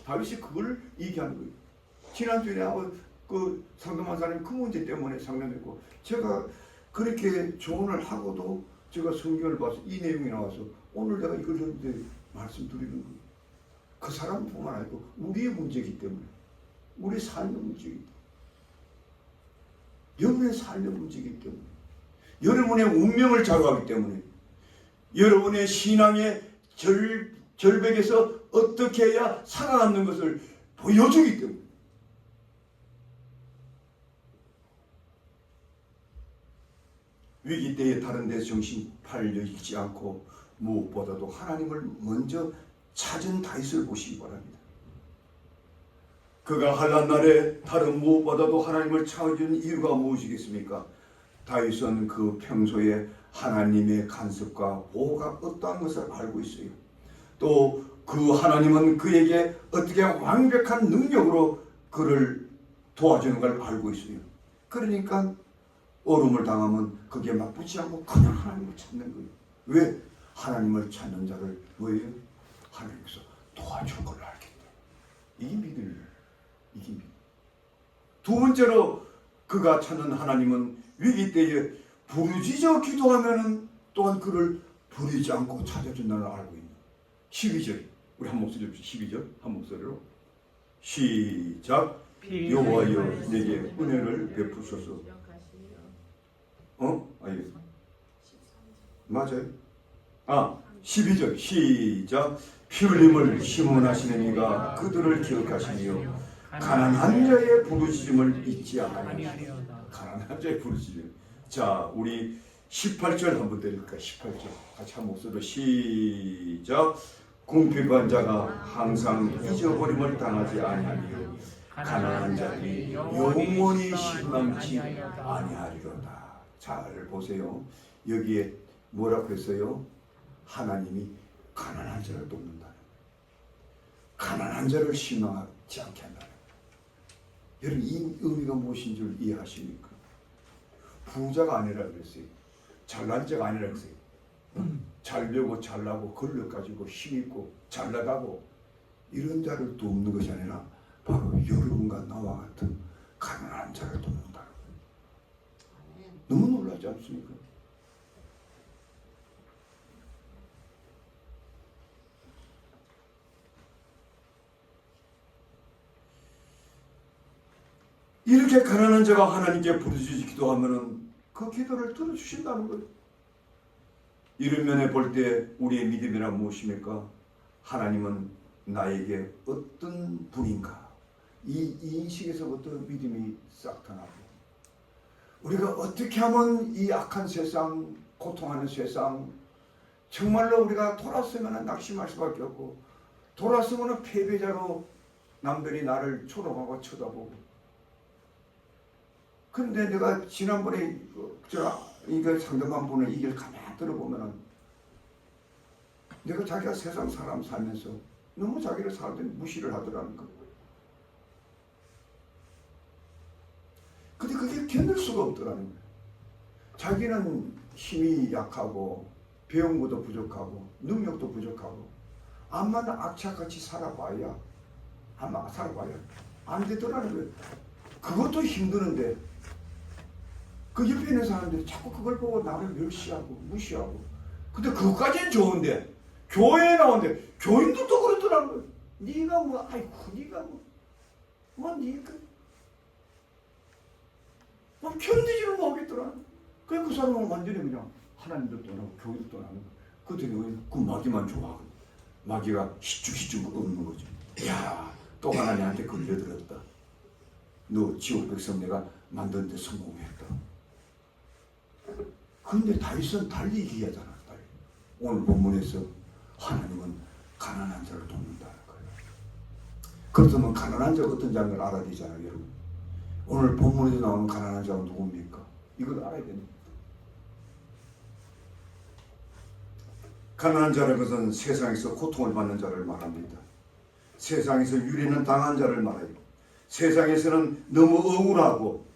Speaker 1: 다윗이 그걸 얘기하는 거예요. 지난주에 그 상담한 사람이 그 문제 때문에 상담했고, 제가 그렇게 조언을 하고도 제가 성경을 봐서 이 내용이 나와서 오늘 내가 이걸 했는데 말씀드리는 거예요. 그 사람뿐만 아니고 우리의 문제이기 때문에, 우리 삶의 문제이기 때문에, 영혼의 삶의 문제이기 때문에, 여러분의 운명을 좌우하기 때문에, 여러분의 신앙의 절벽에서 어떻게 해야 살아남는 것을 보여주기 때문에. 위기 때에 다른 데 정신 팔려 있지 않고 무엇보다도 하나님을 먼저 찾은 다윗을 보시기 바랍니다. 그가 한란 날에 다른 무엇보다도 하나님을 찾은 이유가 무엇이겠습니까? 다윗은 그 평소에 하나님의 간섭과 보호가 어떠한 것을 알고 있어요. 또 그 하나님은 그에게 어떻게 완벽한 능력으로 그를 도와주는 걸 알고 있어요. 그러니까 어려움을 당하면 거기에 맞붙지 않고 그냥 하나님을 찾는 거예요. 왜? 하나님을 찾는 자를 뭐예요? 하나님께서 도와줄 걸 알기 때문에. 이게 믿음이에요. 이게 믿음. 두 번째로 그가 찾는 하나님은 위기 때에 부르짖어 기도하면은 또한 그를 부르지 않고 찾아준다는 걸 알고 있는 12절. 우리 한 목소리로 12절 한 목소리로 시작. 여호와여 내게 은혜를 베푸소서. 아니 맞아요. 12절 시작. 피 흘림을 심원하시는 이가 그들을 기억하시며 가난한 자의 부르짖음을 잊지 아니하리로다. 가난한 자의 부르짖음. 자, 우리 18절 한번 드릴까요? 18절 같이 한 목소리로 시작. 궁핍한 자가 항상 잊어버림을 당하지 아니하며 가난한 자들이 영원히 실망치 아니하리로다. 잘 보세요. 여기에 뭐라고 했어요? 하나님이 가난한 자를 돕는다. 가난한 자를 실망하지 않게 한다. 여러분 이 의미가 무엇인 줄 이해하십니까? 부자가 아니라 그랬어요. 잘난 자가 아니라 그랬어요. 잘 배우고 잘나고 권력가지고 힘있고 잘나가고 이런 자를 돕는 것이 아니라 바로 여러분과 나와 같은 가난한 자를 돕는다. 너무 놀라지 않습니까? 이렇게 가난한 자가 하나님께 부르짖어 기도하면은 그 기도를 들어주신다는 거예요. 이런 면에 볼 때 우리의 믿음이란 무엇입니까? 하나님은 나에게 어떤 분인가? 이 인식에서부터 믿음이 싹 터나고, 우리가 어떻게 하면 이 악한 세상, 고통하는 세상, 정말로 우리가 돌았으면 낙심할 수밖에 없고, 돌았으면 패배자로 남들이 나를 초롱하고 쳐다보고. 근데 내가 지난번에 이거 상담한 분의 얘기를 가만히 들어보면은 내가 자기가 세상 사람 살면서 너무 자기를 사람들이 무시를 하더라는 거예요. 근데 그게 견딜 수가 없더라는 거예요. 자기는 힘이 약하고 배운 것도 부족하고 능력도 부족하고 암만 악착같이 살아봐야 안 되더라는 거예요. 그것도 힘드는데 그 옆에 있는 사람들이 자꾸 그걸 보고 나를 멸시하고 무시하고. 근데 그것까지는 좋은데 교회에 나오는데 교인도 또 그러더라는 거예요. 네가 뭐 아이고 네가 네가 견디지를 못하겠더라. 그래 그 사람은 완전히 그냥 하나님도 떠나고 교회도 떠나는 거예요. 그랬더니 그 마귀만 좋아하고 마귀가 희죽희죽 없는 거죠. 야, 또 하나님한테 걸려들었다. 너 지옥 백성 내가 만드는 데 성공했다. 그런데 다윗은 달리 얘기하잖아. 오늘 본문에서 하나님은 가난한 자를 돕는다는 거예요. 그렇다면 가난한 자가 어떤 자인 걸 알아야 되잖아요, 여러분. 오늘 본문에서 나오는 가난한 자가 누굽니까? 이걸 알아야 됩니다. 가난한 자라는 것은 세상에서 고통을 받는 자를 말합니다. 세상에서 유리는 당한 자를 말해요. 세상에서는 너무 억울하고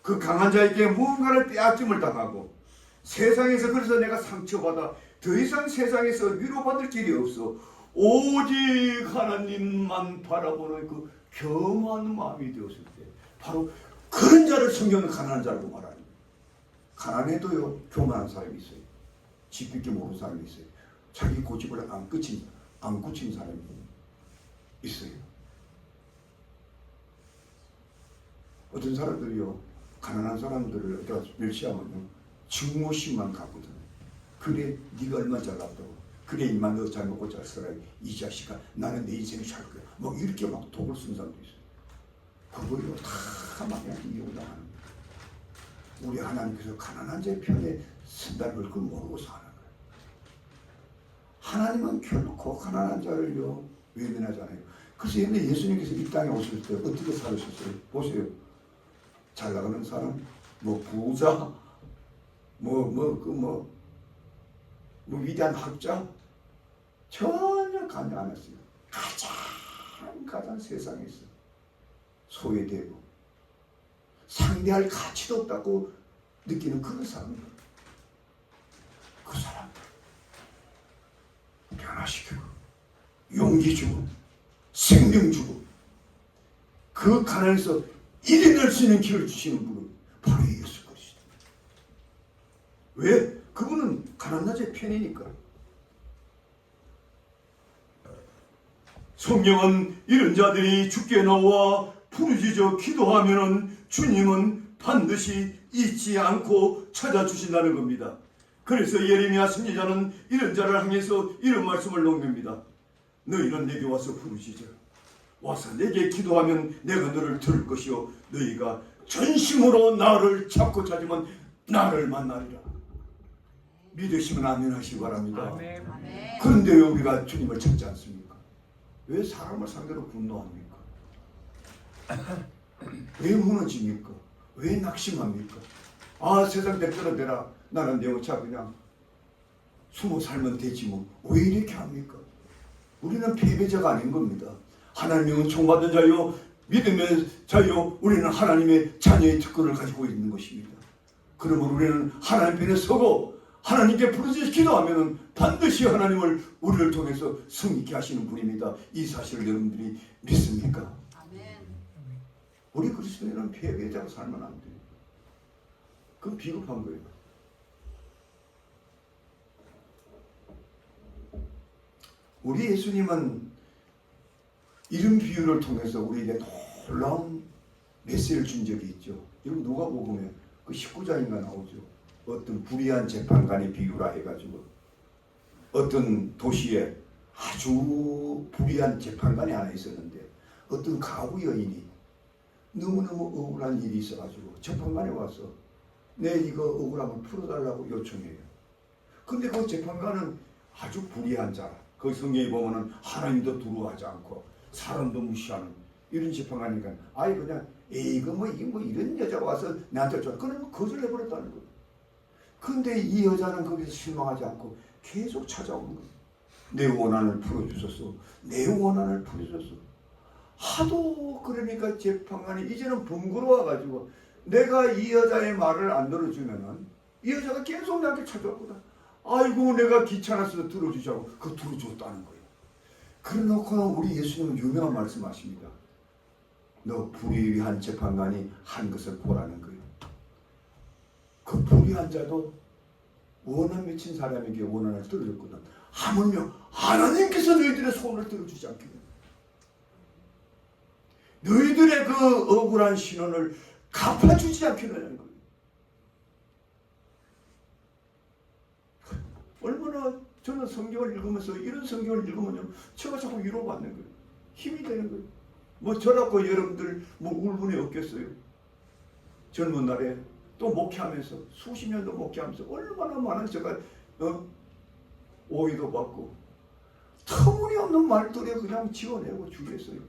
Speaker 1: 그 강한 자에게 무언가를 빼앗김을 당하고 세상에서 그래서 내가 상처받아 더 이상 세상에서 위로받을 길이 없어. 오직 하나님만 바라보는 그 겸한 마음이 되었을 때 바로 그런 자를 성경은 가난한 자라고 말하는 거예요. 가난해도요 교만한 사람이 있어요. 집 빚게 모르는 사람이 있어요. 자기 고집을 안 굳힌 사람이 있어요. 어떤 사람들이요 가난한 사람들을 어디가 멸시하면요 증오심만 갖거든요. 그래 네가 얼마나 잘났다고, 그래 임마 너 잘 먹고 잘 살아 이 자식아, 나는 내 인생을 살 거야, 뭐 이렇게 막 독을 쓴 사람도 있어요. 그걸로 다 마냥 이용당하는 거예요. 우리 하나님께서 가난한 자의 편에 쓴다는 걸 그걸 모르고 사는 거예요. 하나님은 결코 가난한 자를요 외면하잖아요. 그래서 옛날에 예수님께서 이 땅에 오실 때 어떻게 살으셨어요? 보세요. 잘 나가는 사람, 뭐 부자, 뭐 위대한 학자 전혀 관여 안 했어요. 가장 세상에서 소외되고 상대할 가치도 없다고 느끼는 그런 사람들, 그 사람들 변화시키고 용기 주고 생명 주고 그 가난에서 일어날 수 있는 길을 주시는 분은 바로 예수 그리스도. 왜? 그분은 가난한 자의 편이니까. 성경은 이런 자들이 주께 나와 부르짖어 기도하면은 주님은 반드시 잊지 않고 찾아주신다는 겁니다. 그래서 예레미야 선지자는 이런 자를 향해서 이런 말씀을 녹입니다. 너희는 내게 와서 부르짖어. 와서 내게 기도하면 내가 너를 들을 것이요 너희가 전심으로 나를 찾고 찾으면 나를 만나리라. 믿으시면 아멘 하시기 바랍니다.
Speaker 2: 아멘.
Speaker 1: 그런데 왜 우리가 주님을 찾지 않습니까? 왜 사람을 상대로 분노합니까? 왜 무너집니까? 왜 낙심합니까? 아 세상 대표로 되라, 나는 내 혼자 그냥 숨어 살면 되지 뭐. 왜 이렇게 합니까? 우리는 패배자가 아닌 겁니다. 하나님은 총받은 자요 믿음의 자요 우리는 하나님의 자녀의 특권을 가지고 있는 것입니다. 그러면 우리는 하나님 편에 서고 하나님께 부르짖어 기도하면 반드시 하나님을 우리를 통해서 승리케 하시는 분입니다. 이 사실을 여러분들이 믿습니까?
Speaker 3: 아멘.
Speaker 1: 우리 그리스도인은 패배자로 살면 안 돼요. 그건 비겁한 거예요. 우리 예수님은 이런 비유를 통해서 우리에게 놀라운 메시지를 준 적이 있죠. 여러분 누가복음에 그 19장인가 나오죠. 어떤 불의한 재판관의 비유라 해가지고 어떤 도시에 아주 불의한 재판관이 하나 있었는데 어떤 가구 여인이 너무너무 억울한 일이 있어가지고 재판관에 와서 내 이거 억울함을 풀어달라고 요청해요. 근데 그 재판관은 아주 불의한 자라. 그 성경에 보면은 하나님도 두려워하지 않고 사람도 무시하는 이런 재판관이니까 아예 그냥 이거 뭐 이런 여자가 와서 나한테 줘. 그러면 거절을 해버렸다는 거예요. 근데 이 여자는 거기서 실망하지 않고 계속 찾아오는 거예요. 내 원한을 풀어주소서. 내 원한을 풀어주소서. 하도 그러니까 재판관이 이제는 번거로워가지고 내가 이 여자의 말을 안 들어주면은 이 여자가 계속 나한테 찾아오거든. 아이고 내가 귀찮아서 들어주자고 그 들어줬다는 거예요. 그래놓고는 우리 예수님은 유명한 말씀하십니다. 너 불의한 재판관이 한 것을 보라는 거예요. 그 불의한 자도 원한 맺힌 사람에게 원한을 들어줬거든. 하물며 하나님께서 너희들의 소원을 들어주지 않겠냐. 너희들의 그 억울한 신원을 갚아주지 않겠느냐는 거예요. 얼마나 저는 성경을 읽으면서 이런 성경을 읽으면요 제가 자꾸 위로받는 거예요. 힘이 되는 거예요. 뭐 저라고 여러분들 뭐 울분이 없겠어요. 젊은 날에 또 목회하면서 수십 년도 목회하면서 얼마나 많은 제가 오해도 받고 터무니없는 말들에 그냥 지어내고 주겠어요.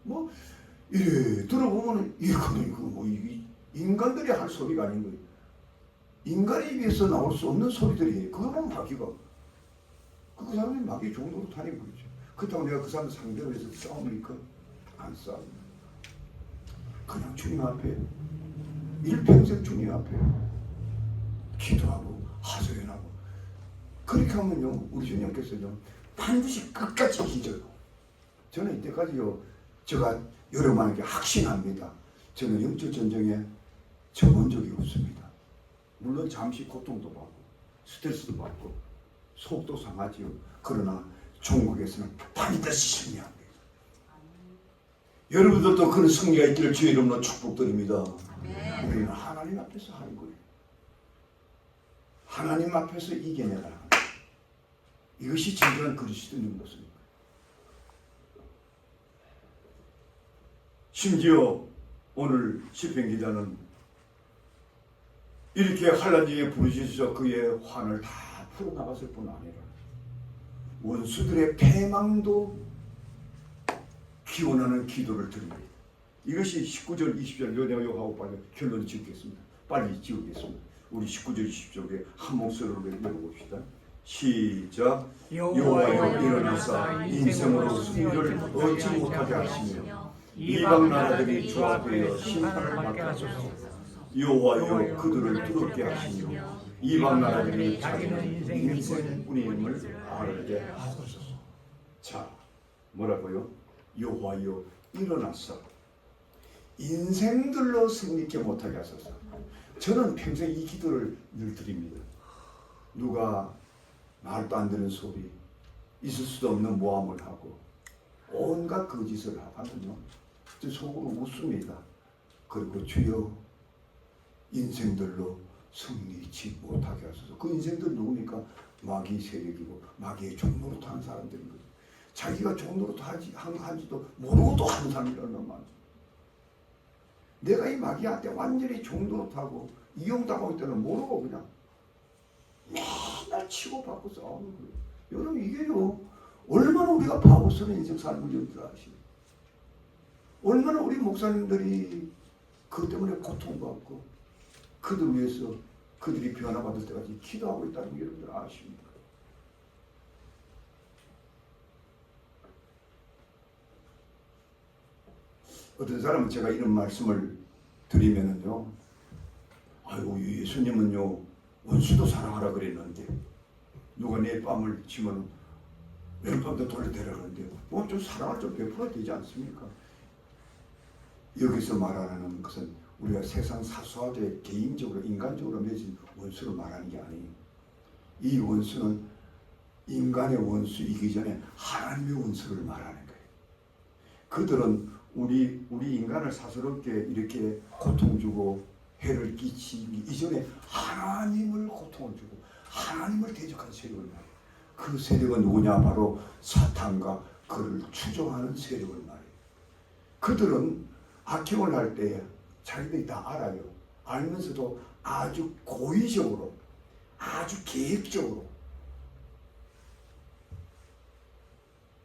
Speaker 1: 뭐 이래 들어보면 이거는 뭐 인간들이 할 소리가 아닌 거예요. 인간에 비해서 나올 수 없는 소리들이 그거만 마귀가 그 사람이 마귀 정도로 타는 거죠. 그렇다고 내가 그 사람 상대로 해서 싸웁니까? 안 싸웁니다. 그냥 주님 앞에 일평생 주님 앞에 기도하고 하소연하고 그렇게 하면요 우리 주님께서요 반드시 끝까지 지켜요. 저는 이때까지요 제가 여러분에게 확신합니다. 저는 영적 전쟁에 접은 적이 없습니다. 물론 잠시 고통도 받고 스트레스도 받고 속도 상하지요. 그러나 종국에서는 반드시 승리합니다. 여러분들도 그런 승리가 있기를 주의 이름으로 축복드립니다. 우리는 하나님 앞에서 하는 거예요. 하나님 앞에서 이겨내라. 이것이 진정한 그리스도인 것입니다. 심지어 오늘 시편 기자는 이렇게 환난중에 부르짖으셔 그의 환을 다 풀어나갔을 뿐 아니라 원수들의 패망도 기원하는 기도를 드립니다. 이것이 19절 20절 내가 욕하고 빨리 결론 짓겠습니다. 빨리 지우겠습니다. 우리 19절 20절에 한 목소리로 읽어봅시다. 시작. 여호와여 일어나사 인생으로 승리를 얻지 못하게 하시며 이방 나라들이 주 앞에 심판을 받게 하소서. 여호와여 그들을 두렵게 하시며 이방 나라들이 자기는 인생뿐임을 알게 하소서. 자, 뭐라고요? 여호와여 일어나서 인생들로 승리케 못하게 하소서. 저는 평생 이 기도를 늘 드립니다. 누가 말도 안 되는 소리, 있을 수도 없는 모함을 하고 온갖 거짓을 하면요, 저 속으로 웃습니다. 그리고 주여 인생들로 승리치 못하게 하소서. 그 인생들 누굽니까? 마귀 세력이고 마귀의 종로로 타는 사람들인 거죠. 자기가 종로로 한지도 모르고 또 하는 사람이라는 말이죠. 내가 이 마귀한테 완전히 종로로 타고 이용당하고 있다는 모르고 그냥 맨날 치고받고 싸우는 거예요. 여러분 이게요, 얼마나 우리가 바보스러운 인생 살고 있는지 아시죠? 얼마나 우리 목사님들이 그것 때문에 고통받고 그들 위해서 그들이 변화받을 때까지 기도하고 있다는 게 여러분들 아십니까? 어떤 사람은 제가 이런 말씀을 드리면은요, 아이고 예수님은요 원수도 사랑하라 그랬는데 누가 내 뺨을 치면 왼뺨도 돌려대라 그러는데 뭐 좀 사랑을 좀 베풀어야 되지 않습니까? 여기서 말하는 것은 우리가 세상 사소하게 개인적으로 인간적으로 맺은 원수를 말하는 게 아니에요. 이 원수는 인간의 원수이기 전에 하나님의 원수를 말하는 거예요. 그들은 우리 인간을 사스럽게 이렇게 고통 주고 해를 끼치기 이전에 하나님을 고통을 주고 하나님을 대적한 세력을 말해요. 그 세력은 누구냐? 바로 사탄과 그를 추종하는 세력을 말해요. 그들은 악행을 할 때 자기들이 다 알아요. 알면서도 아주 고의적으로, 아주 계획적으로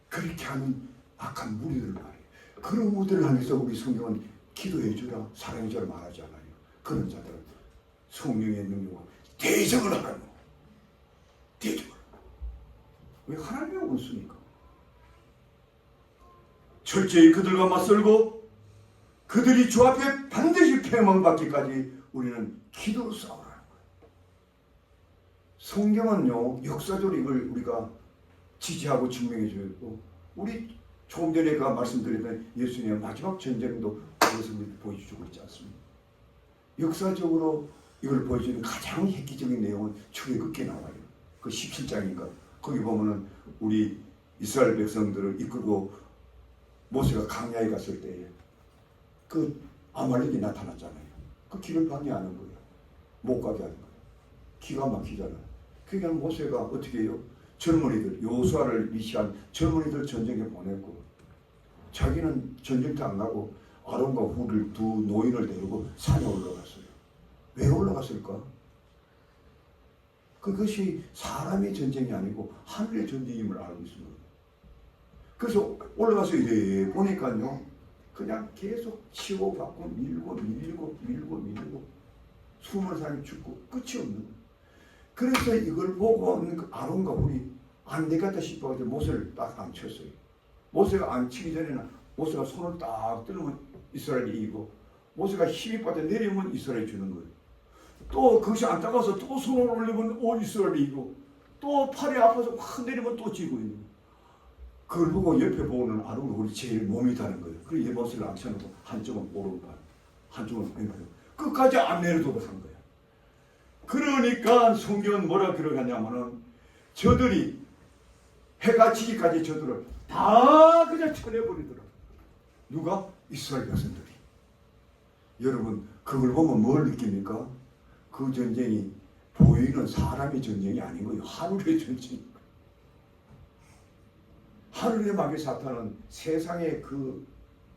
Speaker 1: 그렇게 하는 악한 무리들을 말해요. 그런 무리들을 향해서 우리 성경은 기도해 주라, 사랑해 주라 말하지 않아요. 그런 자들은 성령의 능력으로 대적을 하라는 거예요. 대적을. 왜? 하나님의 원수니까. 철저히 그들과 맞설고 그들이 주 앞에 반드시 패망받기까지 우리는 기도로 싸우라는 거예요. 성경은요 역사적으로 이걸 우리가 지지하고 증명해 주고, 우리 조금 전에 말씀드렸던 예수님의 마지막 전쟁도 그것을 보여주고 있지 않습니까? 역사적으로 이걸 보여주는 가장 획기적인 내용은 출애굽기에 나와요. 그 17장인가 거기 보면은 우리 이스라엘 백성들을 이끌고 모세가 강야에 갔을 때에 그 아말렉이 나타났잖아요. 그 길을 방해하는 거예요. 못 가게 하는 거예요. 기가 막히잖아요. 그러니까 모세가 어떻게 해요? 젊은이들, 여호수아를 위시한 젊은이들 전쟁에 보냈고 자기는 전쟁터 안 가고 아론과 훌을 두 노인을 데리고 산에 올라갔어요. 왜 올라갔을까? 그것이 사람의 전쟁이 아니고 하늘의 전쟁임을 알고 있습니다. 그래서 올라가서 이래 보니까요, 그냥 계속 치고받고 밀고 수많은 사람이 죽고 끝이 없는 거예요. 그래서 이걸 보고 아론과 훌이 안 되겠다 싶어서 모세를 딱 앉혔어요. 모세가 앉히기 전에는 모세가 손을 딱 들면 이스라엘이 이기고, 모세가 힘이 빠져 내리면 이스라엘이 주는 거예요. 또 그것이 안 따가서 또 손을 올리면 이스라엘이 이기고, 또 팔이 아파서 확 내리면 또 지고 있는 거예요. 그걸 보고 옆에 보고는 아론과 훌이 제일 몸이 다른 거예요. 그래서 모세를 앉혀놓고 한쪽은 오른팔, 한쪽은 왼팔. 끝까지 안 내려두고 산 거야. 그러니까 성경은 뭐라 그러냐면은 저들이 해가 지기까지 저들을 다 그냥 쳐내버리더라. 누가? 이스라엘 백성들이. 여러분 그걸 보면 뭘 느낍니까? 그 전쟁이 보이는 사람의 전쟁이 아닌 거예요. 하늘의 전쟁. 하늘의 마귀 사탄은 세상의 그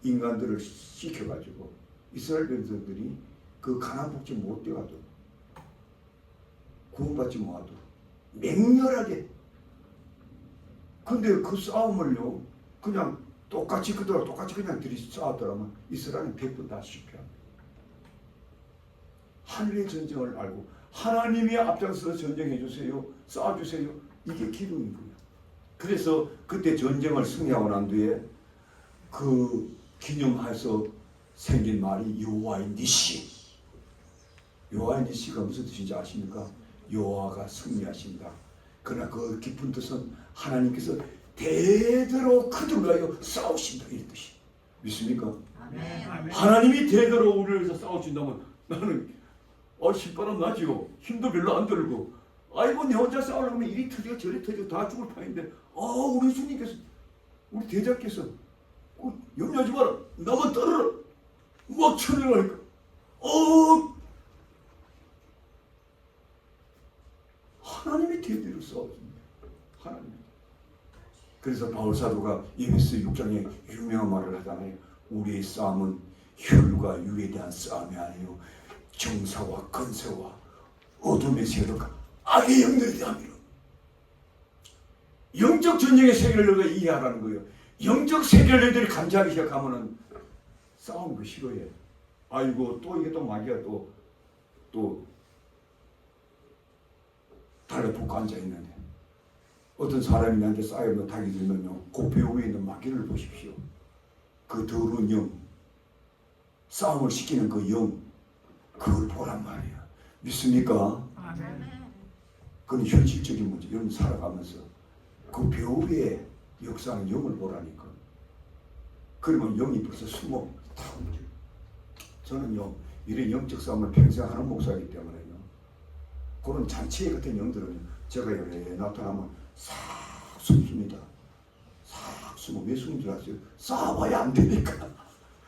Speaker 1: 인간들을 시켜가지고 이스라엘 백성들이 그 가나안 복지 못 돼가도 구원받지 못하도 맹렬하게. 근데 그 싸움을요 그냥 똑같이 그대로 똑같이 그냥 들이 싸웠더라면 이스라엘은 100번 다 실패합니다. 하늘의 전쟁을 알고 하나님이 앞장서서 전쟁해 주세요, 싸워주세요. 이게 기도인 거예요. 그래서 그때 전쟁을 승리하고 난 뒤에 그 기념해서 생긴 말이 여호와의 니시. 여호와의 니시가 무슨 뜻인지 아십니까? 여호와가 승리하신다. 그러나 그 깊은 뜻은 하나님께서 대대로 그들을 위하여 싸우신다 이 뜻이. 믿습니까?
Speaker 2: 아멘.
Speaker 1: 하나님이 대대로 우리를 위해서 싸우신다면 나는 신바람 나지요. 힘도 별로 안 들고 아이고 내 혼자 싸우려면 이리 터지고 저리 터지고 다 죽을 판인데 우리 주님께서 우리 대장께서 염려하지 마라. 나만 따르라. 막 쳐내라니까. 하나님이 대대로 싸워줍니다. 하나님. 그래서 바울 사도가 에베소 6장에 유명한 말을 하잖아요. 우리의 싸움은 혈과 육에 대한 싸움이 아니요 정사와 권세와 어둠의 세력과 악의 영들에 대함이라. 영적 전쟁의 세계를 너가 이해하라는 거예요. 영적 세계를 너희들이 감지하기 시작하면은 싸우는 거 싫어해. 아이고 또 이게 또 마귀가 또 달라붙고 앉아있는데 어떤 사람이 나한테 쌓여있는 닭이 들면요 그 배 위에 있는 마귀를 보십시오. 그 더러운 영, 싸움을 시키는 그 영, 그걸 보란 말이야. 믿습니까?
Speaker 2: 아멘.
Speaker 1: 그건 현실적인 문제. 여러분 살아가면서 그 배 위에 역사하는 영을 보라니까. 그러면 영이 벌써 숨어 다 움직여. 저는요 이런 영적 싸움을 평생 하는 목사이기 때문에요 그런 잔치 같은 영들은 제가 여기에 나타나면 싹 숨습니다. 싹 숨어. 왜 숨는 줄 아세요? 싸워봐야 안 되니까.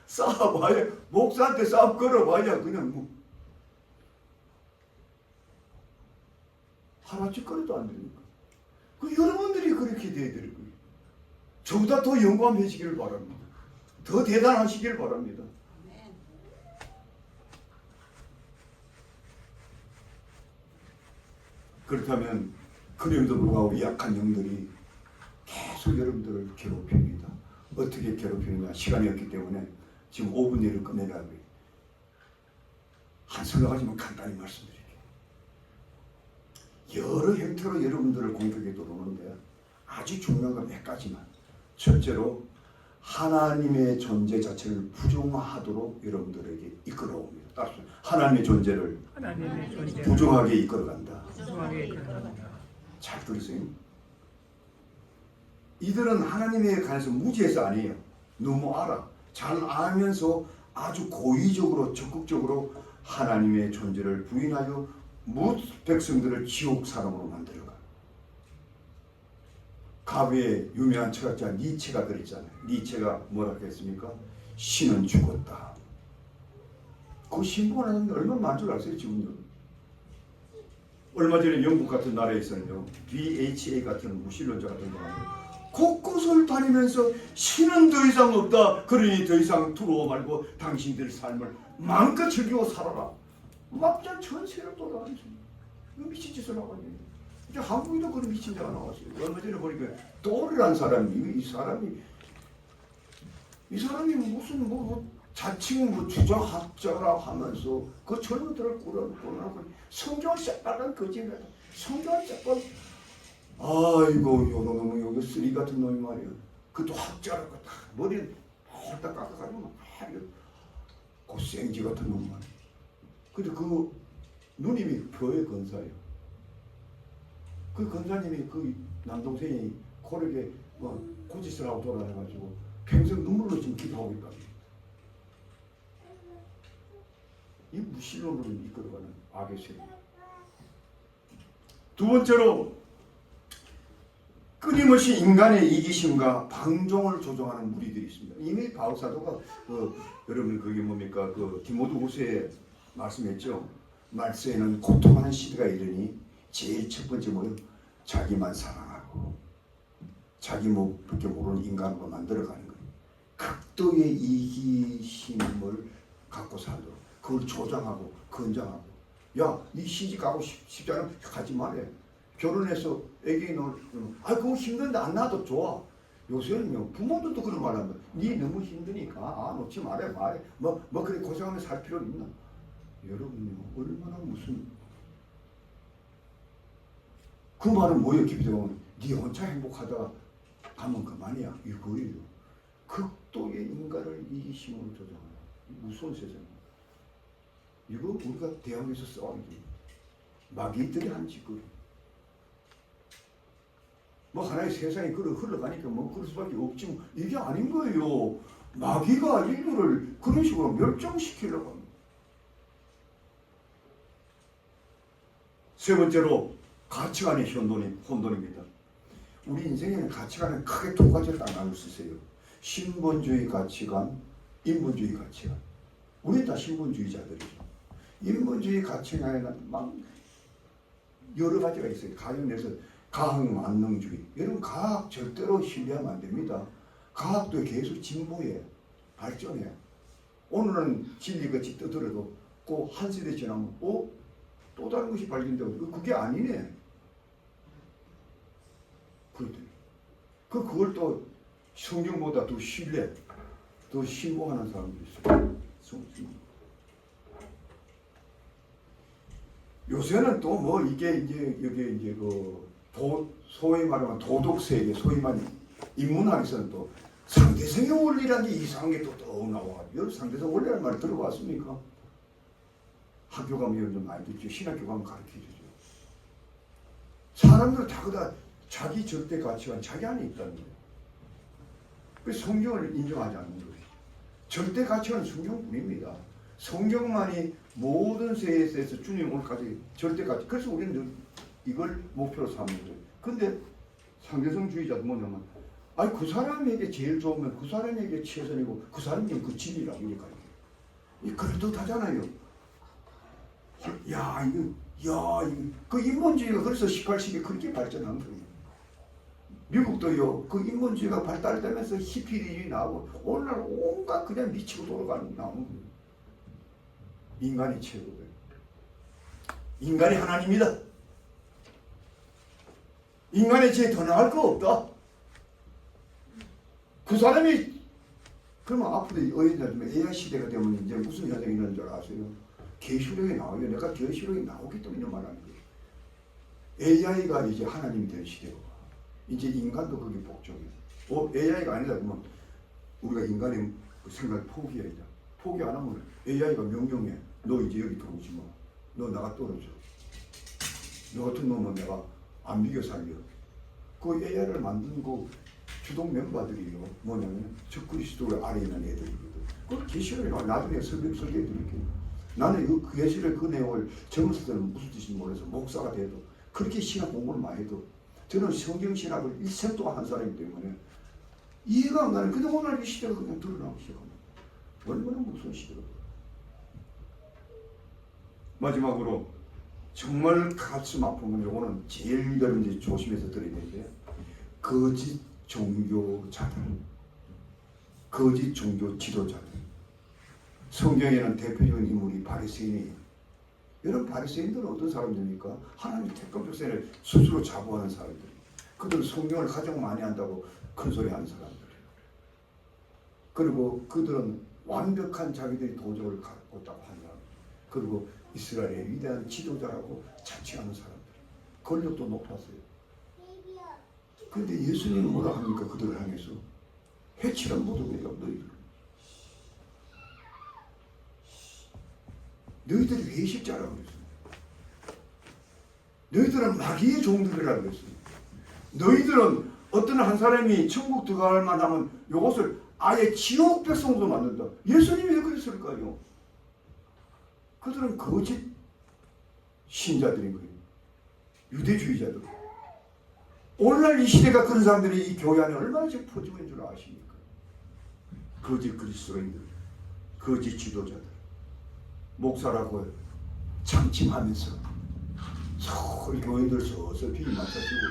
Speaker 1: 싸워봐야 목사한테 싸움 걸어봐야 그냥 뭐 하나씩거리도 안 되니까. 그 여러분들이 그렇게 돼야 될 거예요. 저보다 더 영광해지기를 바랍니다. 더 대단하시기를 바랍니다. 그렇다면 그럼에도 불구하고 약한 영들이 계속 여러분들을 괴롭힙니다. 어떻게 괴롭히느냐. 시간이 없기 때문에 지금 5분 내로 끝내라고 해요. 한 서너 가지만 간단히 말씀드릴게요. 여러 형태로 여러분들을 공격해 들어오는데 아주 중요한 건 몇 가지만. 첫째로 하나님의 존재 자체를 부정하도록 여러분들에게 이끌어옵니다. 따라서 하나님의 존재를 부정하게 이끌어간다. 잘 들으세요. 이들은 하나님에 관해서 무지해서 아니에요. 너무 알아. 잘 알면서 아주 고의적으로 적극적으로 하나님의 존재를 부인하여 뭇 백성들을 지옥 사람으로 만들어가. 가부의 유명한 철학자 니체가 그랬잖아요. 니체가 뭐라고 했습니까? 신은 죽었다. 그 신부는 얼마나 많은 줄 아세요 지금요? 얼마 전에 영국 같은 나라에서는요 BHA 같은 무신론자 같은 사람이 곳곳을 다니면서 신은 더 이상 없다. 그러니 더 이상 두려워 말고 당신들 삶을 마음껏 즐기고 살아라. 막자 전세를 돌아다니죠. 미친 짓을 하고 있는. 이제 한국에도 그런 미친 자가 나왔어요. 얼마 전에 보니까 또르란 사람이 이 사람이 무슨 자칭 주장학자라 하면서 그 젊은들을 꾸려놓고 성경을 쫙 거짓말. 성경을 쫙 아이고 요놈 여기 쓰리 같은 놈이 말이야. 그것도 학자라고 다 머리에 홀딱 깎아가지고 막 그 생쥐 같은 놈 말이야. 근데 그 누님이 교회 권사예요. 그 권사님이 그 남동생이 코르게 고짓을 하고 돌아다녀가지고 평생 눈물로 지금 기도하고 있다. 이 무신론으로 이끌어가는 악의 세력. 두 번째로 끊임없이 인간의 이기심과 방종을 조종하는 무리들이 있습니다. 이미 바울 사도가 여러분 그게 뭡니까? 디모데 후서에 말씀했죠. 말세에는 고통하는 시대가 이르니 제일 첫 번째 뭐요? 자기만 사랑하고 자기 목밖에 모르는 인간으로 만들어가는 거예요. 극도의 이기심을 갖고 살도록 그걸 조장하고 건장하고 네 시집 가고 싶지 않으면 가지 말래. 결혼해서 애기 낳으면 그거 힘든데 안 낳아도 좋아. 요새는요 부모들도 그런 말 한다. 네 너무 힘드니까 놓지 말해. 뭐 그래 고생하며 살 필요는 있나. 여러분요 얼마나 무슨 그 말은 뭐예요? 깊이 들어보면 네 혼자 행복하다가 가면 그만이야. 이거예요. 극도의 인간을 이기심으로 조장하는 무서운 세상. 이거 우리가 대학에서 싸우죠. 마귀들이 한 짓거리. 뭐 하나의 세상이 흘러가니까 뭐 그럴 수밖에 없지 뭐. 이게 아닌 거예요. 마귀가 인류를 그런 식으로 멸종시키려고 합니다. 세 번째로 가치관의 혼돈입니다. 우리 인생에는 가치관은 크게 두 가지를 딱 나눌 수 있어요. 신본주의 가치관, 인본주의 가치관. 우리 다 신본주의자들이죠. 인본주의 가치관에는 막 여러 가지가 있어요. 가령 내서 과학만능주의. 여러분 과학 절대로 신뢰하면 안 됩니다. 과학도 계속 진보해, 발전해. 오늘은 진리같이 떠들어도 그 한 세대 지나면 또 다른 것이 발견되고 그게 아니네. 그렇더니 그걸 또 성경보다 더 신뢰, 더 신봉하는 사람도 있어요. 요새는 또 뭐 이게 이제 여기 이제 소위 말하면 도덕 세계, 소위 말하면 인문학에서는 또 상대성의 원리라는 게 이상한 게 또 나와. 여러분 상대성 원리라는 말 들어봤습니까? 학교 가면 좀 많이 듣죠. 신학교 가면 가르쳐주죠. 사람들은 다 자기 절대 가치관 자기 안에 있다는 거예요. 그래서 성경을 인정하지 않는 거예요. 절대 가치관은 성경뿐입니다. 성경만이 모든 세계에서 주님 오늘까지 절대 가치. 그래서 우리는 늘 이걸 목표로 삼는 거예요. 근데 상대성주의자도 뭐냐면 그 사람에게 제일 좋으면 그 사람에게 최선이고 그 사람이 그 진리라고 이러니까 그럴듯하잖아요. 이거 그 인본주의가 그래서 18세기에 그렇게 발전한 거예요. 미국도요 그 인본주의가 발달되면서 히피들이 나오고 오늘날 온갖 그냥 미치고 돌아가는 나오는 거예요. 인간이 최고예요. 인간이 하나님이다. 인간의 죄 더 나을 거 없다. 그 사람이 그러면 앞으로 AI 시대가 되면 이제 무슨 현상이 일어나는 줄 아세요? 계시록에 나와요. 내가 계시록에 나오기 때문에 말하는 거예요. AI가 이제 하나님이 될 시대고 이제 인간도 거기 복종해요. AI가 아니다 그러면 우리가 인간의 생각을 포기해야 돼. 포기 안 하면 AI가 명령해. 너 이제 여기 들어오지 마. 너 나가 떨어져. 너 같은 놈은 내가 안 비겨 살려. 그 AI를 만든 그 주동 멤버들이요. 뭐냐면 적그리스도 아래에 있는 애들이거든. 그걸 계시록에 나중에 설계해드릴게요. 나는 그 계시록 그 내용을 젊었을 때는 무슨 뜻인지 몰라서 목사가 돼도 그렇게 신학 공부를 많이 해도 저는 성경 신학을 일생 동안 한 사람이기 때문에 이해가 안 가는. 근데 오늘 이 시대가 그냥 드러나기 시작합니다. 얼마나 무서운 시대가. 마지막으로 정말 가슴 아픈 건 요거는 제일 여러분들이 조심해서 들어야 되는데 거짓 종교자들, 거짓 종교 지도자들. 성경에는 대표적인 인물이 바리새인이에요. 여러분 바리새인들은 어떤 사람들입니까? 하나님 택감 백성을 스스로 자부하는 사람들. 그들은 성경을 가장 많이 한다고 큰 소리 하는 사람들이에요. 그리고 그들은 완벽한 자기들이 도적을 갖고 있다고 하는 사람들. 그리고 이스라엘의 위대한 지도자라고 자칭하는 사람들. 권력도 높았어요. 그런데 예수님은 뭐라 합니까? 그들을 향해서 해치란 모독이에요. 너희들이 회식자라고 그랬어요. 너희들은 마귀의 종들이라고 그랬어요. 너희들은 어떤 한 사람이 천국 들어갈 만하면 이것을 아예 지옥 백성으로 만든다. 예수님이 왜 그랬을까요? 그들은 거짓 신자들인 거예요. 유대주의자들. 오늘날 이 시대가 그런 사람들이 이 교회 안에 얼마나 지금 퍼지고 있는 줄 아십니까? 거짓 그리스도인들, 거짓 지도자들, 목사라고 장침하면서 서울 교인들 서서히 맞춰주고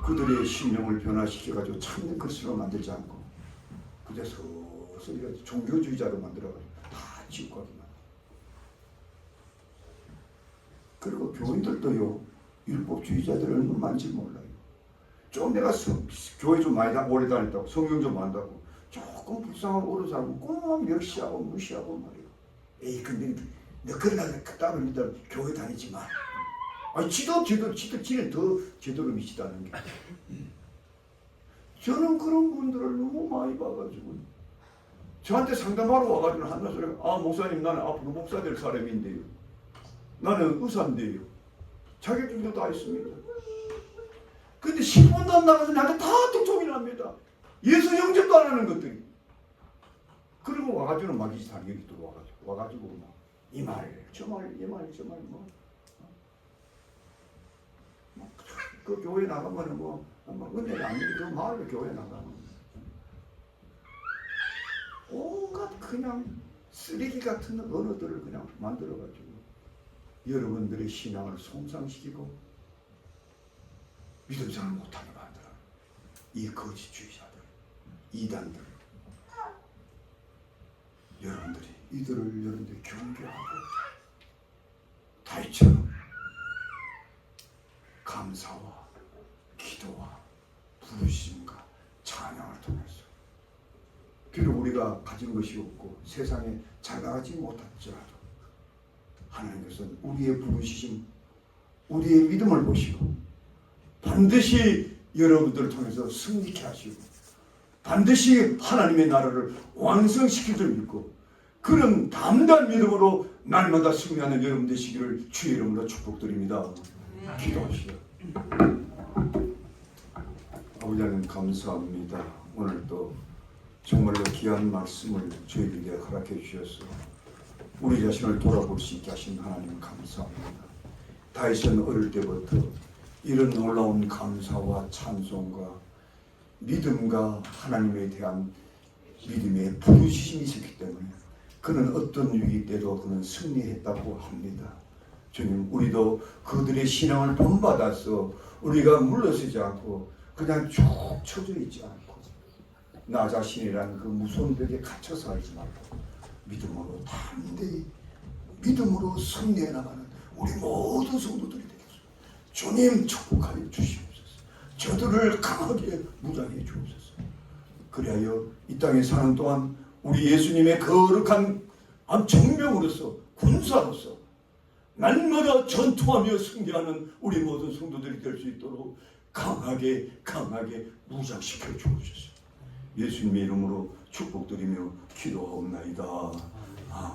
Speaker 1: 그들의 심령을 변화시켜가지고 참된 그리스도로 만들지 않고 그저 서서히 종교주의자로 만들어가지고 다 지옥가기만. 그리고 교인들도요, 율법주의자들은 얼마나 많은지 몰라요. 좀 내가 교회 좀 많이 오래 다녔다고, 성경 좀 안다고, 조금 불쌍하고 어려운 사람은 꼭 멸시하고 무시하고 말이에요. 에이, 근데 너 그러나 그따위 믿으면 교회 다니지 마. 아니, 지는 더 제대로 미치다는 게. 저는 그런 분들을 너무 많이 봐가지고, 저한테 상담하러 와가지고 한나 소리가, 아, 목사님, 나는 앞으로 목사 될 사람인데요. 나는 의사인데요. 자격증도 다 있습니다. 근데 10분도 안 나가서 나한테 다 특종이 납니다. 예수 영접도 안 하는 것들이. 그리고 와가지고 막 이 사람이 또 와가지고 막 이 말, 저 말, 이 말, 저 말, 뭐. 그 교회 나가면은 뭐, 은혜가 아니고 그 마을에 교회 나가면. 온갖 그냥 쓰레기 같은 언어들을 그냥 만들어가지고 여러분들의 신앙을 손상시키고 믿음 생활 못하게 만들어. 이 거짓주의자들, 이단들. 여러분들이 경계하고 다윗처럼 감사와 기도와 부르심과 찬양을 통해서 비록 우리가 가진 것이 없고 세상에 잘 나가지 못할지라도 하나님께서는 우리의 부르심, 우리의 믿음을 보시고 반드시 여러분들을 통해서 승리케 하시고 반드시 하나님의 나라를 완성시킬 줄 믿고 그런 담대한 믿음으로 날마다 승리하는 여러분 되시기를 주의 이름으로 축복드립니다. 기도하시오. 아버지 하나님 감사합니다. 오늘 또 정말로 귀한 말씀을 저희들에게 허락해 주셔서 우리 자신을 돌아볼 수 있게 하신 하나님 감사합니다. 다윗은 어릴 때부터 이런 놀라운 감사와 찬송과 믿음과 하나님에 대한 믿음의 부르심이 있었기 때문에 그는 어떤 위기 때도 그는 승리했다고 합니다. 주님, 우리도 그들의 신앙을 본받아서 우리가 물러서지 않고 그냥 쭉 쳐져 있지 않고 나 자신이라는 그 무서운 벽에 갇혀 살지 말고 믿음으로 담대히 믿음으로 승리해 나가는 우리 모든 성도들이 되겠습니다. 주님 축복하여 주시옵소서. 저들을 강하게 무장해 주옵소서. 그리하여 이 땅에 사는 동안 우리 예수님의 거룩한 정병으로서 군사로서 날마다 전투하며 승리하는 우리 모든 성도들이 될 수 있도록 강하게 무장시켜 주옵소서. 예수님의 이름으로 축복드리며 기도하옵나이다. 아멘.